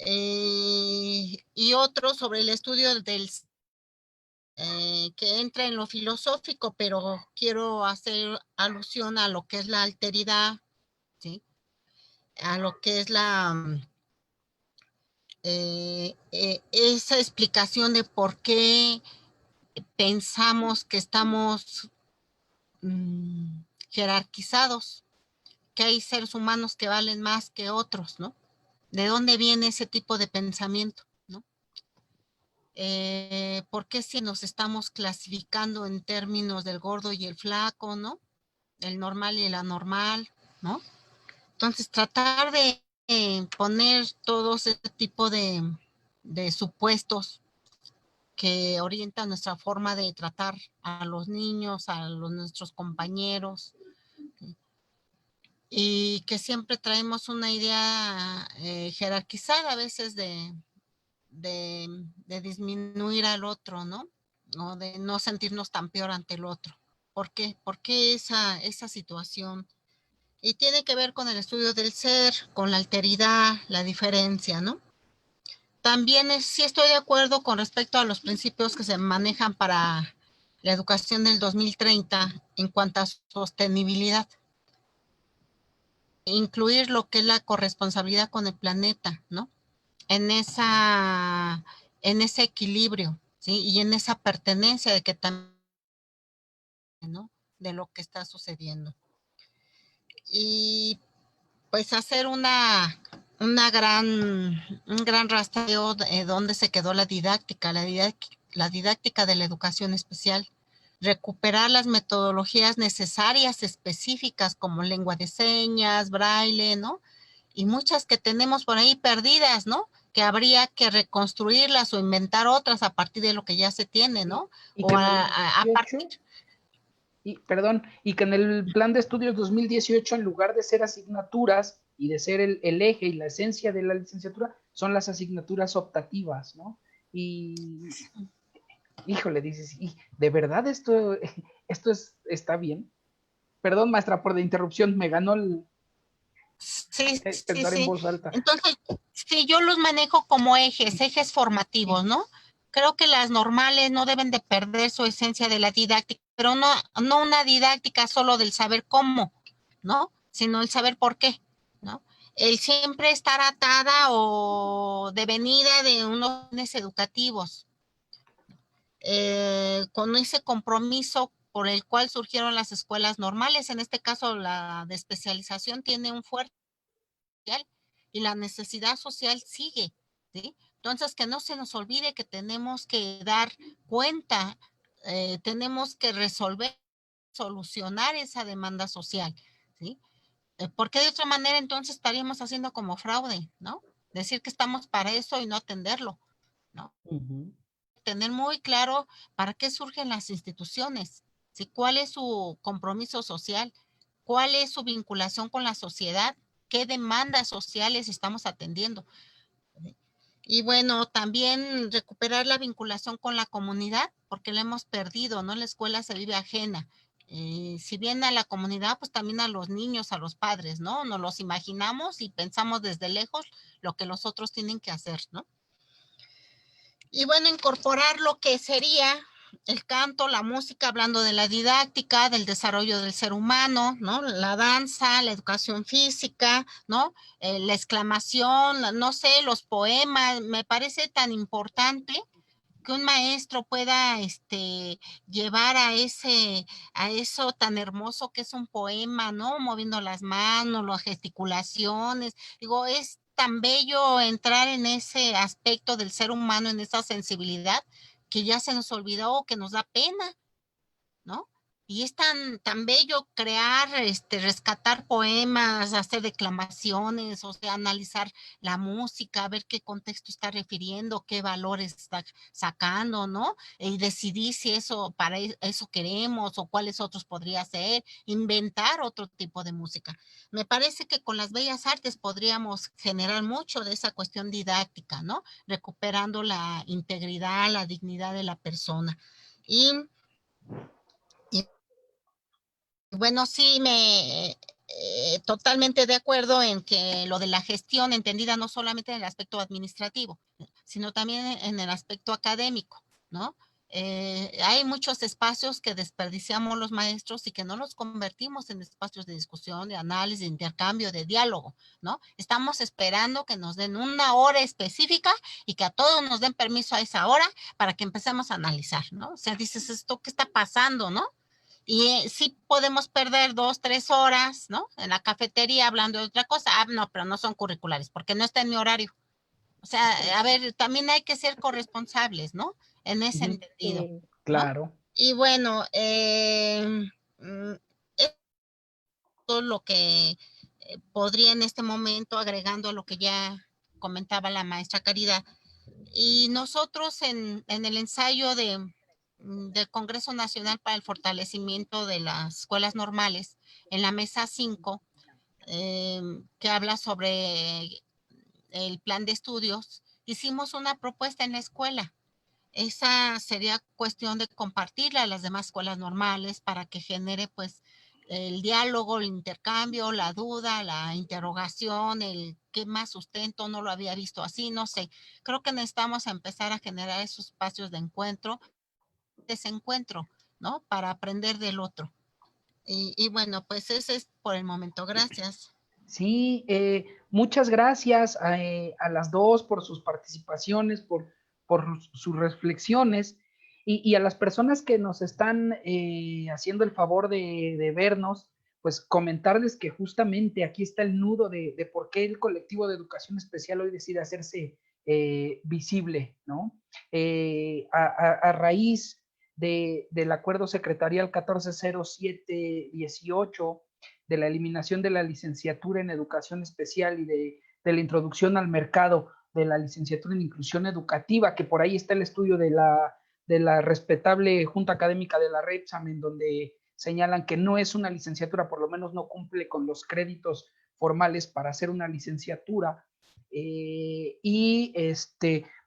Y otro sobre el estudio que entra en lo filosófico, pero quiero hacer alusión a lo que es la alteridad, ¿sí? A lo que es esa explicación de por qué pensamos que estamos jerarquizados, que hay seres humanos que valen más que otros, ¿no? ¿De dónde viene ese tipo de pensamiento, ¿no? ¿Por qué si nos estamos clasificando en términos del gordo y el flaco, ¿no? El normal y el anormal, ¿no? Entonces, tratar de poner todos ese tipo de supuestos que orientan nuestra forma de tratar a los niños, nuestros compañeros, y que siempre traemos una idea jerarquizada a veces de disminuir al otro, ¿no? O de no sentirnos tan peor ante el otro. ¿Por qué? ¿Por qué esa situación? Y tiene que ver con el estudio del ser, con la alteridad, la diferencia, ¿no? También sí estoy de acuerdo con respecto a los principios que se manejan para la educación del 2030 en cuanto a sostenibilidad. Incluir lo que es la corresponsabilidad con el planeta, ¿no? En ese equilibrio, ¿sí? Y en esa pertenencia de que también, ¿no? De lo que está sucediendo. Y pues hacer un gran rastreo de dónde se quedó la didáctica de la educación especial, recuperar las metodologías necesarias específicas como lengua de señas, braille, ¿no? Y muchas que tenemos por ahí perdidas, ¿no? Que habría que reconstruirlas o inventar otras a partir de lo que ya se tiene, ¿no? Y que en el plan de estudios 2018, en lugar de ser asignaturas y de ser el eje y la esencia de la licenciatura, son las asignaturas optativas, ¿no? Y, híjole, dices, ¿y de verdad esto está bien? Perdón, maestra, por la interrupción, me ganó el Sí, sí, pensar en sí. voz alta. Entonces, sí, yo los manejo como ejes formativos, ¿no? Creo que las normales no deben de perder su esencia de la didáctica, pero no una didáctica solo del saber cómo, ¿no? Sino el saber por qué, ¿no? El siempre estar atada o devenida de unos fines educativos, con ese compromiso por el cual surgieron las escuelas normales. En este caso, la de especialización tiene un fuerte y la necesidad social sigue, ¿sí? Entonces, que no se nos olvide que tenemos que dar cuenta, tenemos que resolver, solucionar esa demanda social, ¿sí? Porque de otra manera entonces estaríamos haciendo como fraude, ¿no? Decir que estamos para eso y no atenderlo, ¿no? Tener muy claro para qué surgen las instituciones, ¿sí? ¿Cuál es su compromiso social? ¿Cuál es su vinculación con la sociedad? ¿Qué demandas sociales estamos atendiendo? Y bueno, también recuperar la vinculación con la comunidad, porque la hemos perdido, ¿no? La escuela se vive ajena. Si bien a la comunidad, pues también a los niños, a los padres, ¿no? Nos los imaginamos y pensamos desde lejos lo que los otros tienen que hacer, ¿no? Y bueno, incorporar lo que sería el canto, la música, hablando de la didáctica, del desarrollo del ser humano, ¿no? La danza, la educación física, ¿no? La exclamación, no sé, los poemas, me parece tan importante que un maestro pueda llevar a eso tan hermoso que es un poema, ¿no? Moviendo las manos, las gesticulaciones. Digo, es tan bello entrar en ese aspecto del ser humano, en esa sensibilidad, que ya se nos olvidó, que nos da pena, ¿no? Y es tan bello crear, rescatar poemas, hacer declamaciones, o sea, analizar la música, ver qué contexto está refiriendo, qué valores está sacando, ¿no? Y decidir si eso, para eso queremos o cuáles otros podría ser, inventar otro tipo de música. Me parece que con las bellas artes podríamos generar mucho de esa cuestión didáctica, ¿no? Recuperando la integridad, la dignidad de la persona. Y bueno, sí, totalmente de acuerdo en que lo de la gestión, entendida no solamente en el aspecto administrativo, sino también en el aspecto académico, ¿no? Hay muchos espacios que desperdiciamos los maestros y que no los convertimos en espacios de discusión, de análisis, de intercambio, de diálogo, ¿no? Estamos esperando que nos den una hora específica y que a todos nos den permiso a esa hora para que empecemos a analizar, ¿no? O sea, dices, ¿esto qué está pasando, no? Y sí podemos perder 2, 3 horas, ¿no? En la cafetería hablando de otra cosa. Ah, no, pero no son curriculares, porque no está en mi horario. O sea, a ver, también hay que ser corresponsables, ¿no? En ese entendido, ¿no? Claro. Y bueno, esto es lo que podría en este momento, agregando a lo que ya comentaba la maestra Caridad. Y nosotros en el ensayo del Congreso Nacional para el Fortalecimiento de las Escuelas Normales, en la mesa 5, que habla sobre el plan de estudios, hicimos una propuesta en la escuela. Esa sería cuestión de compartirla a las demás escuelas normales para que genere pues el diálogo, el intercambio, la duda, la interrogación, el qué más sustento, no lo había visto así, no sé. Creo que necesitamos empezar a generar esos espacios de encuentro, desencuentro, ¿no? Para aprender del otro. Y bueno, pues ese es por el momento. Gracias. Sí, muchas gracias a las dos por sus participaciones, por sus reflexiones y a las personas que nos están haciendo el favor de vernos, pues comentarles que justamente aquí está el nudo de por qué el colectivo de educación especial hoy decide hacerse visible, ¿no? A raíz del acuerdo secretarial 140718 de la eliminación de la licenciatura en educación especial y de la introducción al mercado de la licenciatura en inclusión educativa, que por ahí está el estudio de la respetable Junta Académica de la REPSAM, en donde señalan que no es una licenciatura, por lo menos no cumple con los créditos formales para hacer una licenciatura.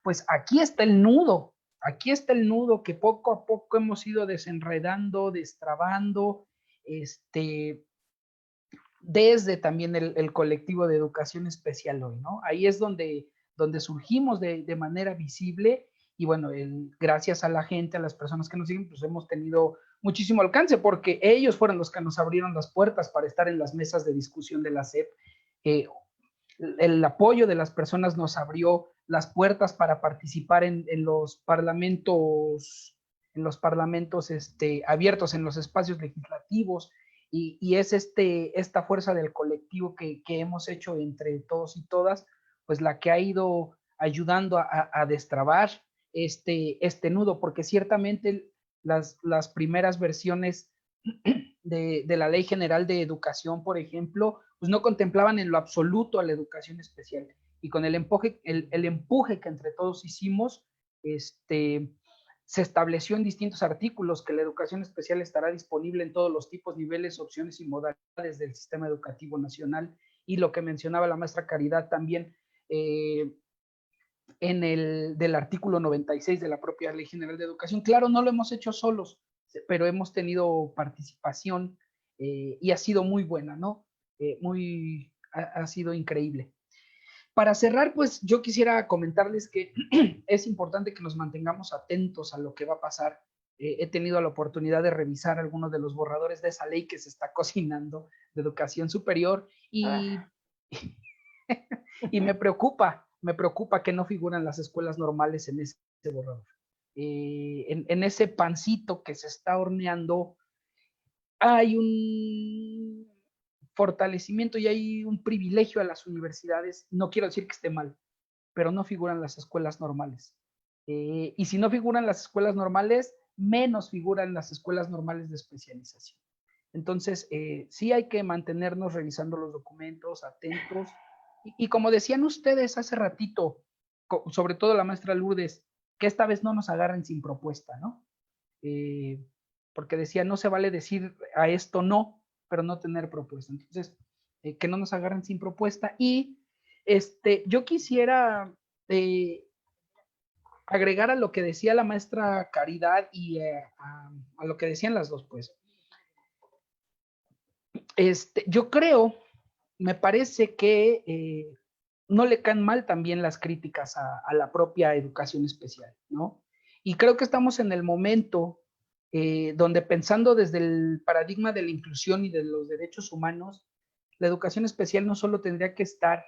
Pues aquí está el nudo que poco a poco hemos ido desenredando, destrabando, desde también el colectivo de educación especial hoy, ¿no? Ahí es donde surgimos de manera visible y bueno, gracias a la gente, a las personas que nos siguen, pues hemos tenido muchísimo alcance porque ellos fueron los que nos abrieron las puertas para estar en las mesas de discusión de la SEP. El apoyo de las personas nos abrió las puertas para participar en los parlamentos abiertos, en los espacios legislativos, y es esta fuerza del colectivo que hemos hecho entre todos y todas, pues la que ha ido ayudando a destrabar este nudo, porque ciertamente las primeras versiones de la Ley General de Educación, por ejemplo, pues no contemplaban en lo absoluto a la educación especial. Y con el empuje que entre todos hicimos, se estableció en distintos artículos que la educación especial estará disponible en todos los tipos, niveles, opciones y modalidades del sistema educativo nacional. Y lo que mencionaba la maestra Caridad también, del artículo 96 de la propia Ley General de Educación. Claro, no lo hemos hecho solos, pero hemos tenido participación y ha sido muy buena, ¿no? Ha sido increíble. Para cerrar, pues yo quisiera comentarles que es importante que nos mantengamos atentos a lo que va a pasar. He tenido la oportunidad de revisar algunos de los borradores de esa ley que se está cocinando de educación superior y me preocupa que no figuran las escuelas normales en ese borrador. En ese pancito que se está horneando hay un fortalecimiento y hay un privilegio a las universidades. No quiero decir que esté mal, pero no figuran las escuelas normales. Y si no figuran las escuelas normales, menos figuran las escuelas normales de especialización. Entonces, sí hay que mantenernos revisando los documentos, atentos. Y como decían ustedes hace ratito, sobre todo la maestra Lourdes, que esta vez no nos agarren sin propuesta, ¿no? Porque decía, no se vale decir a esto no, pero no tener propuesta. Entonces, que no nos agarren sin propuesta. Y yo quisiera agregar a lo que decía la maestra Caridad y a lo que decían las dos, pues. Yo creo, me parece que no le caen mal también las críticas a la propia educación especial, ¿no? Y creo que estamos en el momento donde, pensando desde el paradigma de la inclusión y de los derechos humanos, la educación especial no solo tendría que estar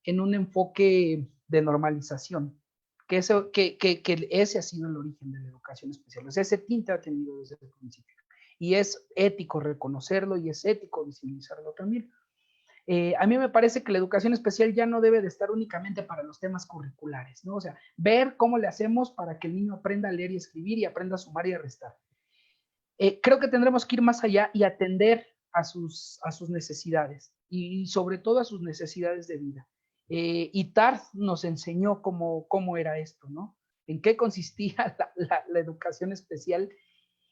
en un enfoque de normalización, que ese ha sido el origen de la educación especial, o sea, ese tinte ha tenido desde el principio. Y es ético reconocerlo y es ético visibilizarlo también. A mí me parece que la educación especial ya no debe de estar únicamente para los temas curriculares, ¿no? O sea, ver cómo le hacemos para que el niño aprenda a leer y escribir y aprenda a sumar y a restar. Creo que tendremos que ir más allá y atender a sus necesidades y sobre todo a sus necesidades de vida. Y Tarth nos enseñó cómo era esto, ¿no? En qué consistía la educación especial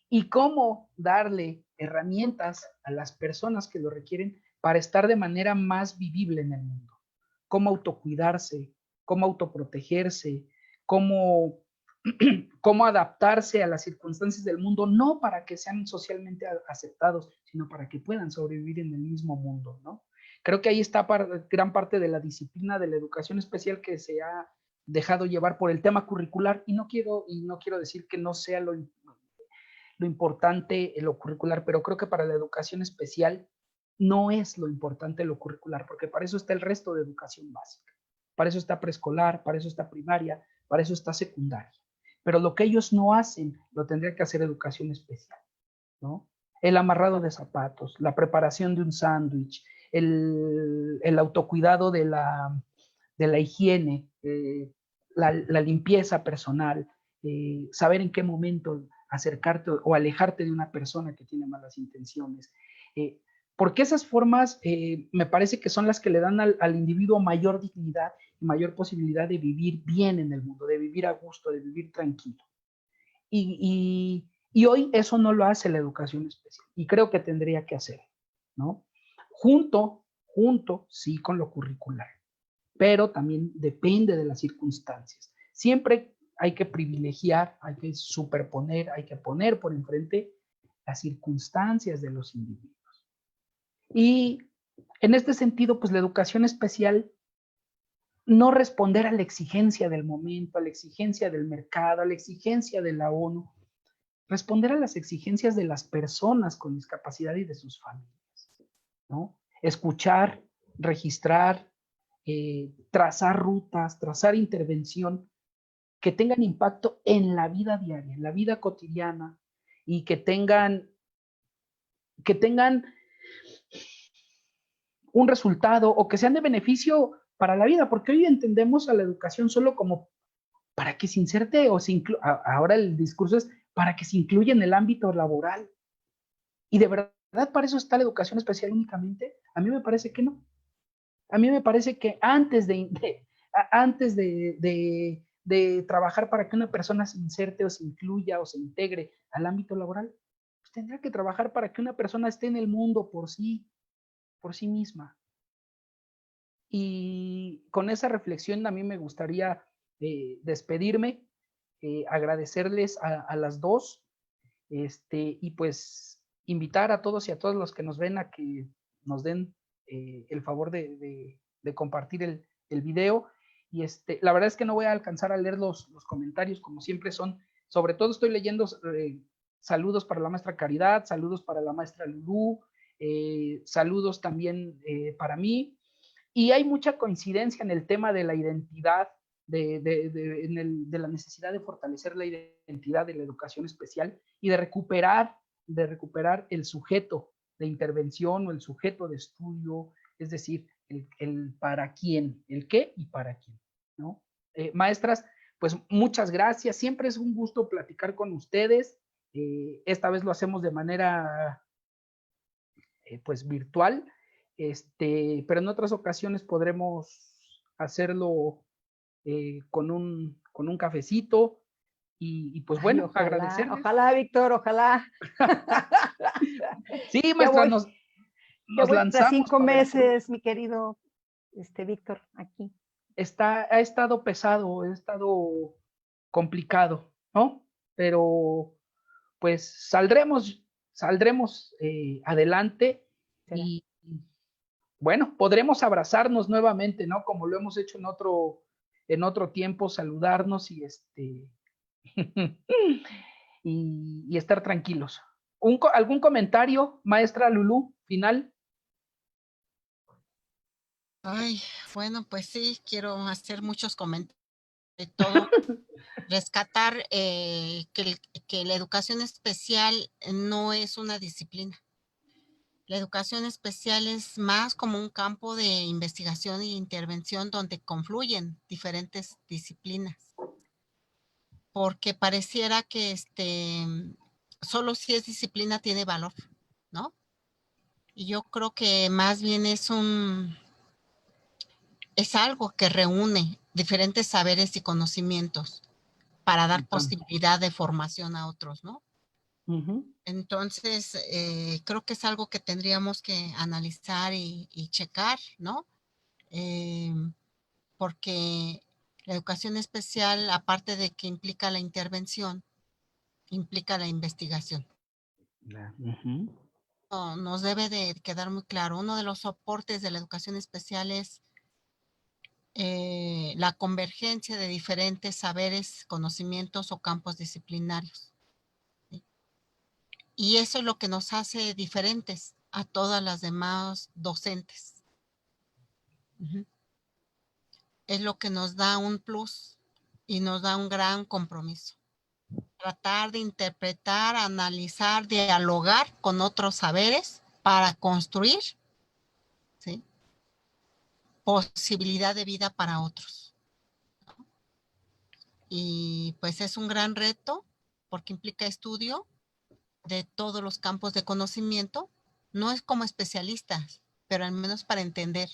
y cómo darle herramientas a las personas que lo requieren para estar de manera más vivible en el mundo. Cómo autocuidarse, cómo autoprotegerse, cómo adaptarse a las circunstancias del mundo, no para que sean socialmente aceptados, sino para que puedan sobrevivir en el mismo mundo, ¿no? Creo que ahí está gran parte de la disciplina de la educación especial que se ha dejado llevar por el tema curricular, y no quiero decir que no sea lo importante lo curricular, pero creo que para la educación especial no es lo importante lo curricular, porque para eso está el resto de educación básica. Para eso está preescolar, para eso está primaria, para eso está secundaria. Pero lo que ellos no hacen, lo tendría que hacer educación especial, ¿no? El amarrado de zapatos, la preparación de un sándwich, el autocuidado de la higiene, la limpieza personal, saber en qué momento acercarte o alejarte de una persona que tiene malas intenciones. Porque esas formas me parece que son las que le dan al individuo mayor dignidad y mayor posibilidad de vivir bien en el mundo, de vivir a gusto, de vivir tranquilo. Y hoy eso no lo hace la educación especial, y creo que tendría que hacer, ¿no? Junto, sí, con lo curricular, pero también depende de las circunstancias. Siempre hay que privilegiar, hay que superponer, hay que poner por enfrente las circunstancias de los individuos. Y en este sentido, pues la educación especial, no responder a la exigencia del momento, a la exigencia del mercado, a la exigencia de la ONU, responder a las exigencias de las personas con discapacidad y de sus familias, ¿no? Escuchar, registrar, trazar rutas, trazar intervención que tengan impacto en la vida diaria, en la vida cotidiana, y que tengan un resultado o que sean de beneficio para la vida, porque hoy entendemos a la educación solo como para que se inserte o se incluya. Ahora el discurso es para que se incluya en el ámbito laboral. Y de verdad, ¿para eso está la educación especial únicamente? A mí me parece que no. A mí me parece que antes de trabajar para que una persona se inserte o se incluya o se integre al ámbito laboral, pues tendrá que trabajar para que una persona esté en el mundo por sí misma. Y con esa reflexión a mí me gustaría despedirme, agradecerles a las dos, y pues invitar a todos y a todos los que nos ven a que nos den el favor de compartir el video. Y la verdad es que no voy a alcanzar a leer los comentarios como siempre son. Sobre todo estoy leyendo saludos para la maestra Caridad, saludos para la maestra Lulú, saludos también para mí. Y hay mucha coincidencia en el tema de la identidad, de la necesidad de fortalecer la identidad de la educación especial y de recuperar el sujeto de intervención o el sujeto de estudio, es decir, el para quién, el qué y para quién, ¿no? Maestras, pues muchas gracias, siempre es un gusto platicar con ustedes, esta vez lo hacemos de manera pues virtual, pero en otras ocasiones podremos hacerlo con un cafecito y pues bueno, ojalá, agradecerles. ojalá, Víctor, ojalá. Sí, maestra, nos lanzamos. 5 para meses, mi querido Víctor, aquí. Ha estado pesado, ha estado complicado, ¿no? Pero pues saldremos adelante. ¿Será? Y bueno, podremos abrazarnos nuevamente, ¿no? Como lo hemos hecho en otro tiempo, saludarnos y y estar tranquilos. ¿Algún comentario, maestra Lulú, final? Ay, bueno, pues sí, quiero hacer muchos comentarios de todo. Rescatar que la educación especial no es una disciplina. La educación especial es más como un campo de investigación e intervención donde confluyen diferentes disciplinas. Porque pareciera que solo si es disciplina tiene valor, ¿no? Y yo creo que más bien es algo que reúne diferentes saberes y conocimientos para dar posibilidad de formación a otros, ¿no? Entonces, creo que es algo que tendríamos que analizar y checar, ¿no? Porque la educación especial, aparte de que implica la intervención, implica la investigación. Nos debe de quedar muy claro. Uno de los soportes de la educación especial es la convergencia de diferentes saberes, conocimientos o campos disciplinarios. ¿Sí? Y eso es lo que nos hace diferentes a todas las demás docentes. Es lo que nos da un plus y nos da un gran compromiso. Tratar de interpretar, analizar, dialogar con otros saberes para construir, ¿sí?, posibilidad de vida para otros. Y pues es un gran reto porque implica estudio de todos los campos de conocimiento. No es como especialistas, pero al menos para entender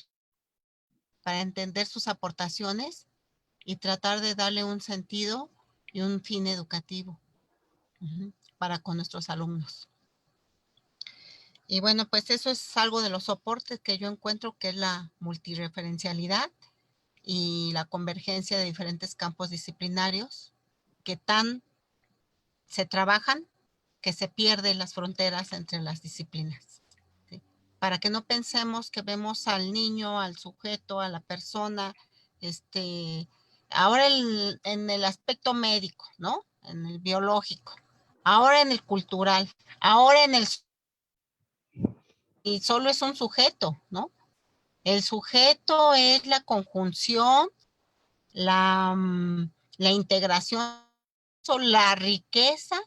sus aportaciones y tratar de darle un sentido y un fin educativo para con nuestros alumnos. Y bueno, pues eso es algo de los soportes que yo encuentro, que es la multireferencialidad y la convergencia de diferentes campos disciplinarios que se trabajan que se pierden las fronteras entre las disciplinas, ¿sí? Para que no pensemos que vemos al niño, al sujeto, a la persona, ahora en el aspecto médico, ¿no? En el biológico, ahora en el cultural, ahora en el... Y solo es un sujeto, ¿no? El sujeto es la conjunción, la integración, la riqueza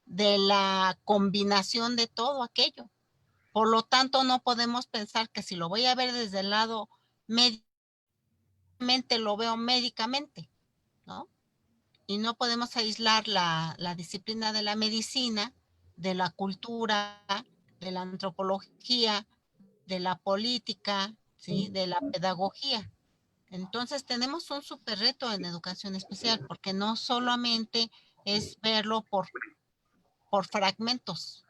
de la combinación de todo aquello. Por lo tanto, no podemos pensar que si lo voy a ver desde el lado médicamente, lo veo médicamente, ¿no? Y no podemos aislar la disciplina de la medicina, de la cultura, de la antropología, de la política, ¿sí? De la pedagogía. Entonces tenemos un súper reto en educación especial, porque no solamente es verlo por fragmentos.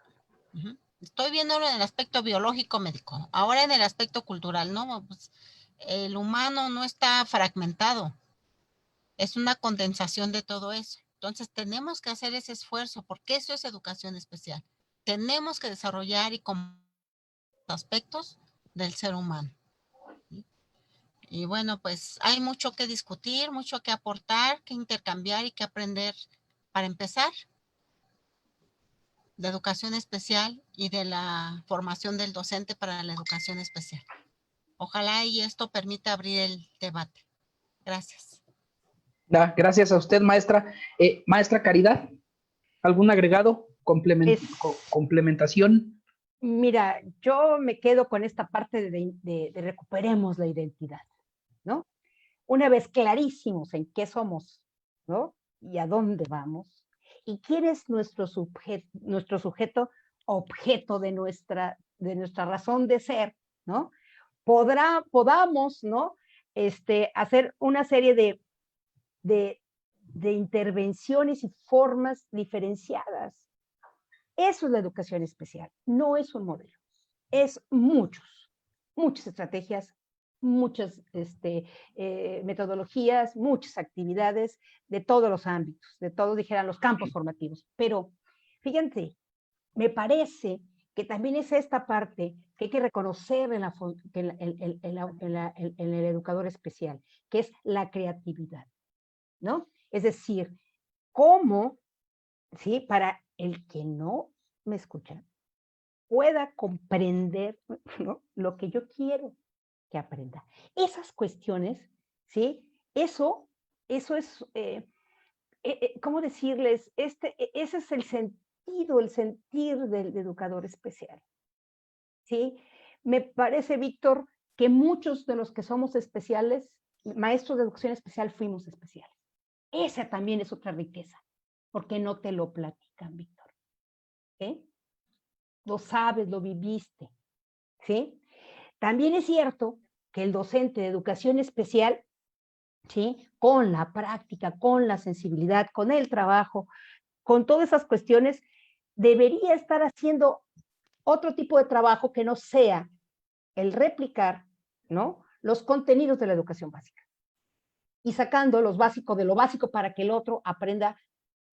Estoy viéndolo en el aspecto biológico médico, ahora en el aspecto cultural, ¿no? Pues, el humano no está fragmentado, es una condensación de todo eso. Entonces tenemos que hacer ese esfuerzo, porque eso es educación especial. Tenemos que desarrollar y con aspectos del ser humano. Y bueno, pues hay mucho que discutir, mucho que aportar, que intercambiar y que aprender para empezar de educación especial y de la formación del docente para la educación especial. Ojalá y esto permita abrir el debate. Gracias. Gracias a usted, maestra. Maestra Caridad, ¿algún agregado? ¿Complementación? Mira, yo me quedo con esta parte de recuperemos la identidad, ¿no? Una vez clarísimos en qué somos, ¿no? Y a dónde vamos, y quién es nuestro sujeto objeto de nuestra razón de ser, ¿no? Podamos, ¿no? Hacer una serie de intervenciones y formas diferenciadas. Eso es la educación especial, no es un modelo, es muchas estrategias, muchas metodologías, muchas actividades de todos los ámbitos, de todos, dijeran, los campos formativos. Pero fíjense, me parece que también es esta parte que hay que reconocer en el educador especial, que es la creatividad, ¿no? Es decir, cómo, ¿sí? Para el que no me escucha, pueda comprender, ¿no? Lo que yo quiero que aprenda. Esas cuestiones, ¿sí? Eso es, ¿cómo decirles? Ese es el sentir del educador especial, ¿sí? Me parece, Víctor, que muchos de los que somos especiales, maestros de educación especial, fuimos especiales. Esa también es otra riqueza, porque no te lo platican, Víctor. ¿Sí? Lo sabes, lo viviste, ¿sí? También es cierto que el docente de educación especial, ¿sí? Con la práctica, con la sensibilidad, con el trabajo, con todas esas cuestiones, debería estar haciendo otro tipo de trabajo que no sea el replicar, ¿no? Los contenidos de la educación básica y sacando los básicos de lo básico para que el otro aprenda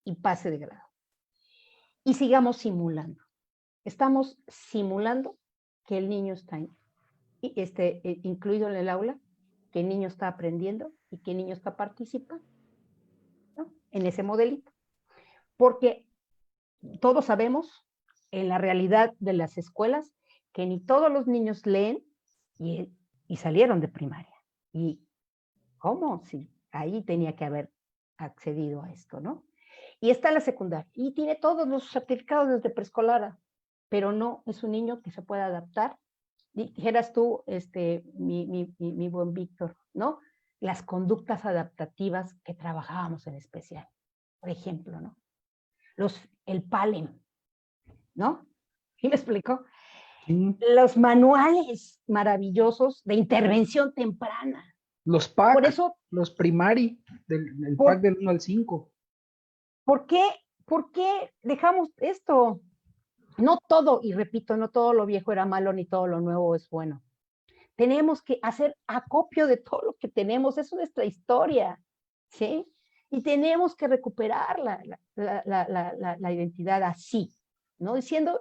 y pase de grado. Y sigamos simulando. Estamos simulando que el niño está incluido en el aula, que el niño está aprendiendo y que el niño está participando, ¿no? En ese modelito. Porque todos sabemos, en la realidad de las escuelas, que ni todos los niños leen y salieron de primaria. ¿Y cómo? Sí, ahí tenía que haber accedido a esto, ¿no? Y está en la secundaria y tiene todos los certificados desde preescolar, pero no es un niño que se pueda adaptar. Dijeras tú, mi buen Víctor, ¿no? Las conductas adaptativas que trabajábamos en especial, por ejemplo, ¿no? El PALEM, ¿no? ¿Sí me explico? Los manuales maravillosos de intervención temprana. Los PAC, por eso, los primari, el PAC del 1 al 5. ¿Por qué dejamos esto? No todo, y repito, no todo lo viejo era malo, ni todo lo nuevo es bueno. Tenemos que hacer acopio de todo lo que tenemos, es nuestra historia, ¿sí? Y tenemos que recuperar la identidad así, ¿no? Diciendo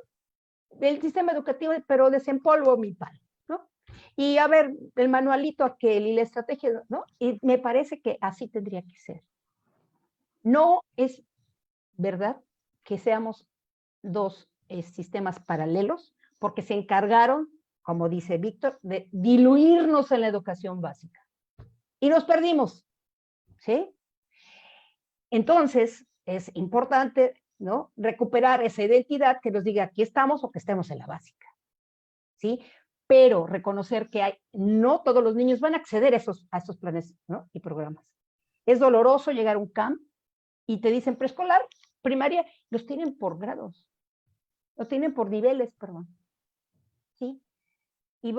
del sistema educativo, pero desempolvo mi palo, ¿no? Y a ver, el manualito aquel y la estrategia, ¿no? Y me parece que así tendría que ser. No es verdad que seamos dos sistemas paralelos, porque se encargaron, como dice Víctor, de diluirnos en la educación básica. Y nos perdimos, ¿sí? Entonces, es importante, ¿no?, recuperar esa identidad que nos diga aquí estamos o que estemos en la básica, ¿sí? Pero reconocer que no todos los niños van a acceder a estos planes, ¿no?, y programas. Es doloroso llegar a un camp y te dicen preescolar, primaria, los tienen por grados, los tienen por niveles, perdón, ¿sí? Y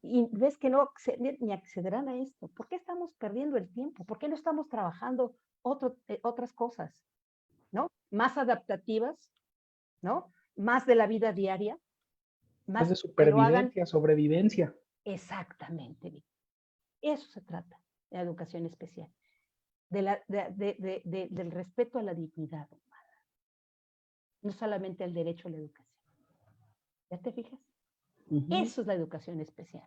y ves que no ni accederán a esto. ¿Por qué estamos perdiendo el tiempo? ¿Por qué no estamos trabajando otras cosas, ¿no? Más adaptativas, ¿no? Más de la vida diaria, Más más de que lo hagan supervivencia, sobrevivencia. exactamente, Víctor. Eso se trata de la educación especial, del respeto a la dignidad humana, no solamente al derecho a la educación. ¿Ya te fijas? Eso es la educación especial.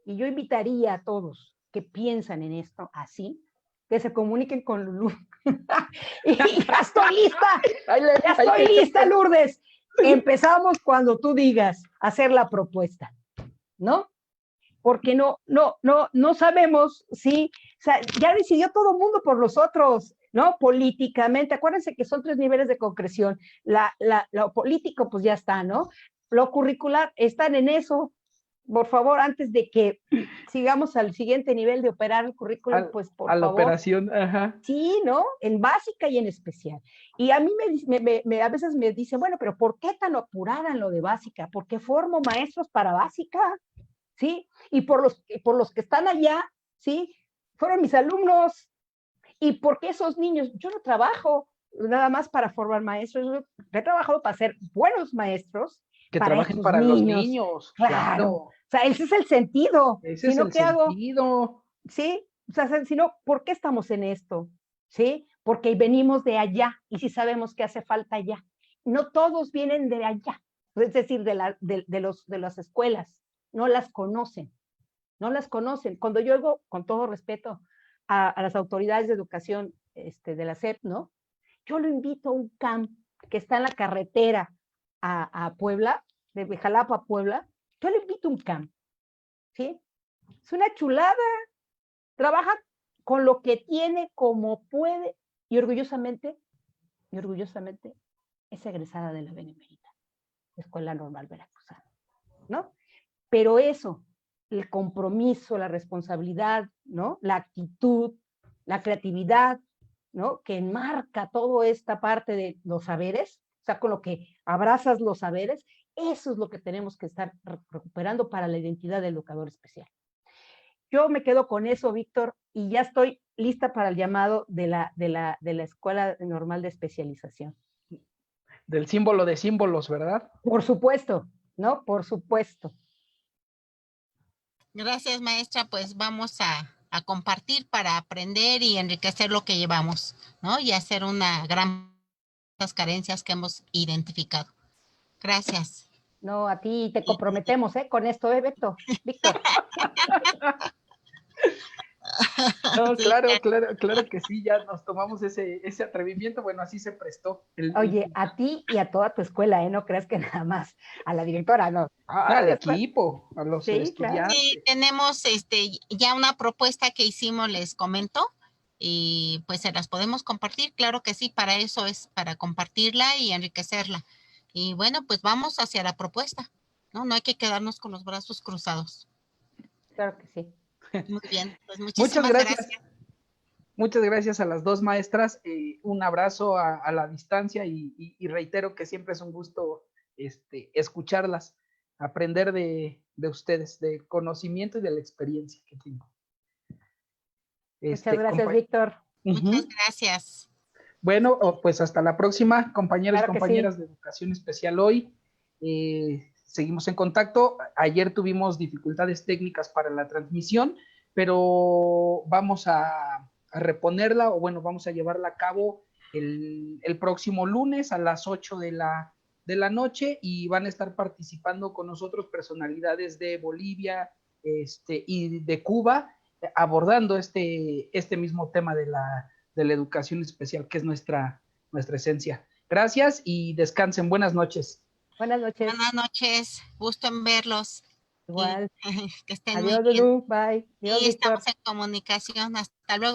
Y yo invitaría a todos que piensan en esto así, que se comuniquen con Lulú. Y ya estoy lista, ya estoy lista, Lourdes. Empezamos cuando tú digas hacer la propuesta, ¿no? Porque no sabemos si, o sea, ya decidió todo el mundo por nosotros, ¿no? Políticamente, acuérdense que son 3 niveles de concreción. Lo político, pues ya está, ¿no? Lo curricular, están en eso. Por favor, antes de que sigamos al siguiente nivel de operar el currículum, pues por a la favor. operación, ajá. Sí, ¿no? En básica y en especial. Y a mí a veces me dicen, bueno, pero ¿por qué tan apurada en lo de básica? Porque formo maestros para básica, ¿sí? Y por los que están allá, ¿sí? Fueron mis alumnos. ¿Y por qué esos niños? Yo no trabajo nada más para formar maestros, yo he trabajado para ser buenos maestros. Que para trabajen estos para niños. los niños. Claro. O sea, ese es el sentido. Ese es el ¿qué hago? sentido. ¿Sí? O sea, si no, ¿por qué estamos en esto? ¿Sí? Porque venimos de allá y sí sabemos que hace falta allá. No todos vienen de allá, es decir, de las escuelas, no las conocen, no las conocen. Cuando yo oigo, con todo respeto, a las autoridades de educación de la SEP, ¿no? Yo lo invito a un camp que está en la carretera a Puebla, de Jalapa a Puebla, yo le invito a un camp, ¿sí? Es una chulada, trabaja con lo que tiene, como puede, y orgullosamente, es egresada de la Benemérita, Escuela Normal Veracruzana, ¿no? Pero eso, el compromiso, la responsabilidad, ¿no? La actitud, la creatividad, ¿no? Que enmarca toda esta parte de los saberes, o sea, con lo que abrazas los saberes, eso es lo que tenemos que estar recuperando para la identidad del educador especial. Yo me quedo con eso, Víctor, y ya estoy lista para el llamado de la Escuela Normal de Especialización. Del símbolo de símbolos, ¿verdad? Por supuesto, ¿no? Por supuesto. Gracias, maestra. Pues vamos a compartir para aprender y enriquecer lo que llevamos, ¿no? Y hacer una gran las carencias que hemos identificado. Gracias. No, a ti te comprometemos, con esto, Víctor. No, Sí, claro que sí, ya nos tomamos ese atrevimiento, bueno, así se prestó. Oye, a ti y a toda tu escuela, no creas que nada más a la directora, no. Al equipo, a los estudiantes. Claro. Sí, tenemos ya una propuesta que hicimos, les comento, y pues se las podemos compartir, claro que sí, para eso es, para compartirla y enriquecerla. Y bueno, pues vamos hacia la propuesta, ¿no? No hay que quedarnos con los brazos cruzados. Claro que sí. Muy bien, pues muchísimas gracias. Muchas gracias a las dos maestras, un abrazo a la distancia y reitero que siempre es un gusto escucharlas, aprender de ustedes, del conocimiento y de la experiencia que tengo. Muchas gracias, Víctor. Muchas gracias. Bueno, pues hasta la próxima, compañeros y compañeras de Educación Especial hoy. Seguimos en contacto. Ayer tuvimos dificultades técnicas para la transmisión, pero vamos a reponerla, o bueno, vamos a llevarla a cabo el próximo lunes a las 8 de la de la noche y van a estar participando con nosotros personalidades de Bolivia y de Cuba, abordando este mismo tema de la educación especial, que es nuestra esencia. Gracias y descansen. Buenas noches. Buenas noches. Buenas noches, gusto en verlos. Igual. Y que estén Adiós, muy bien. Lulu. Bye. Adiós, Y Víctor. estamos en comunicación. Hasta luego.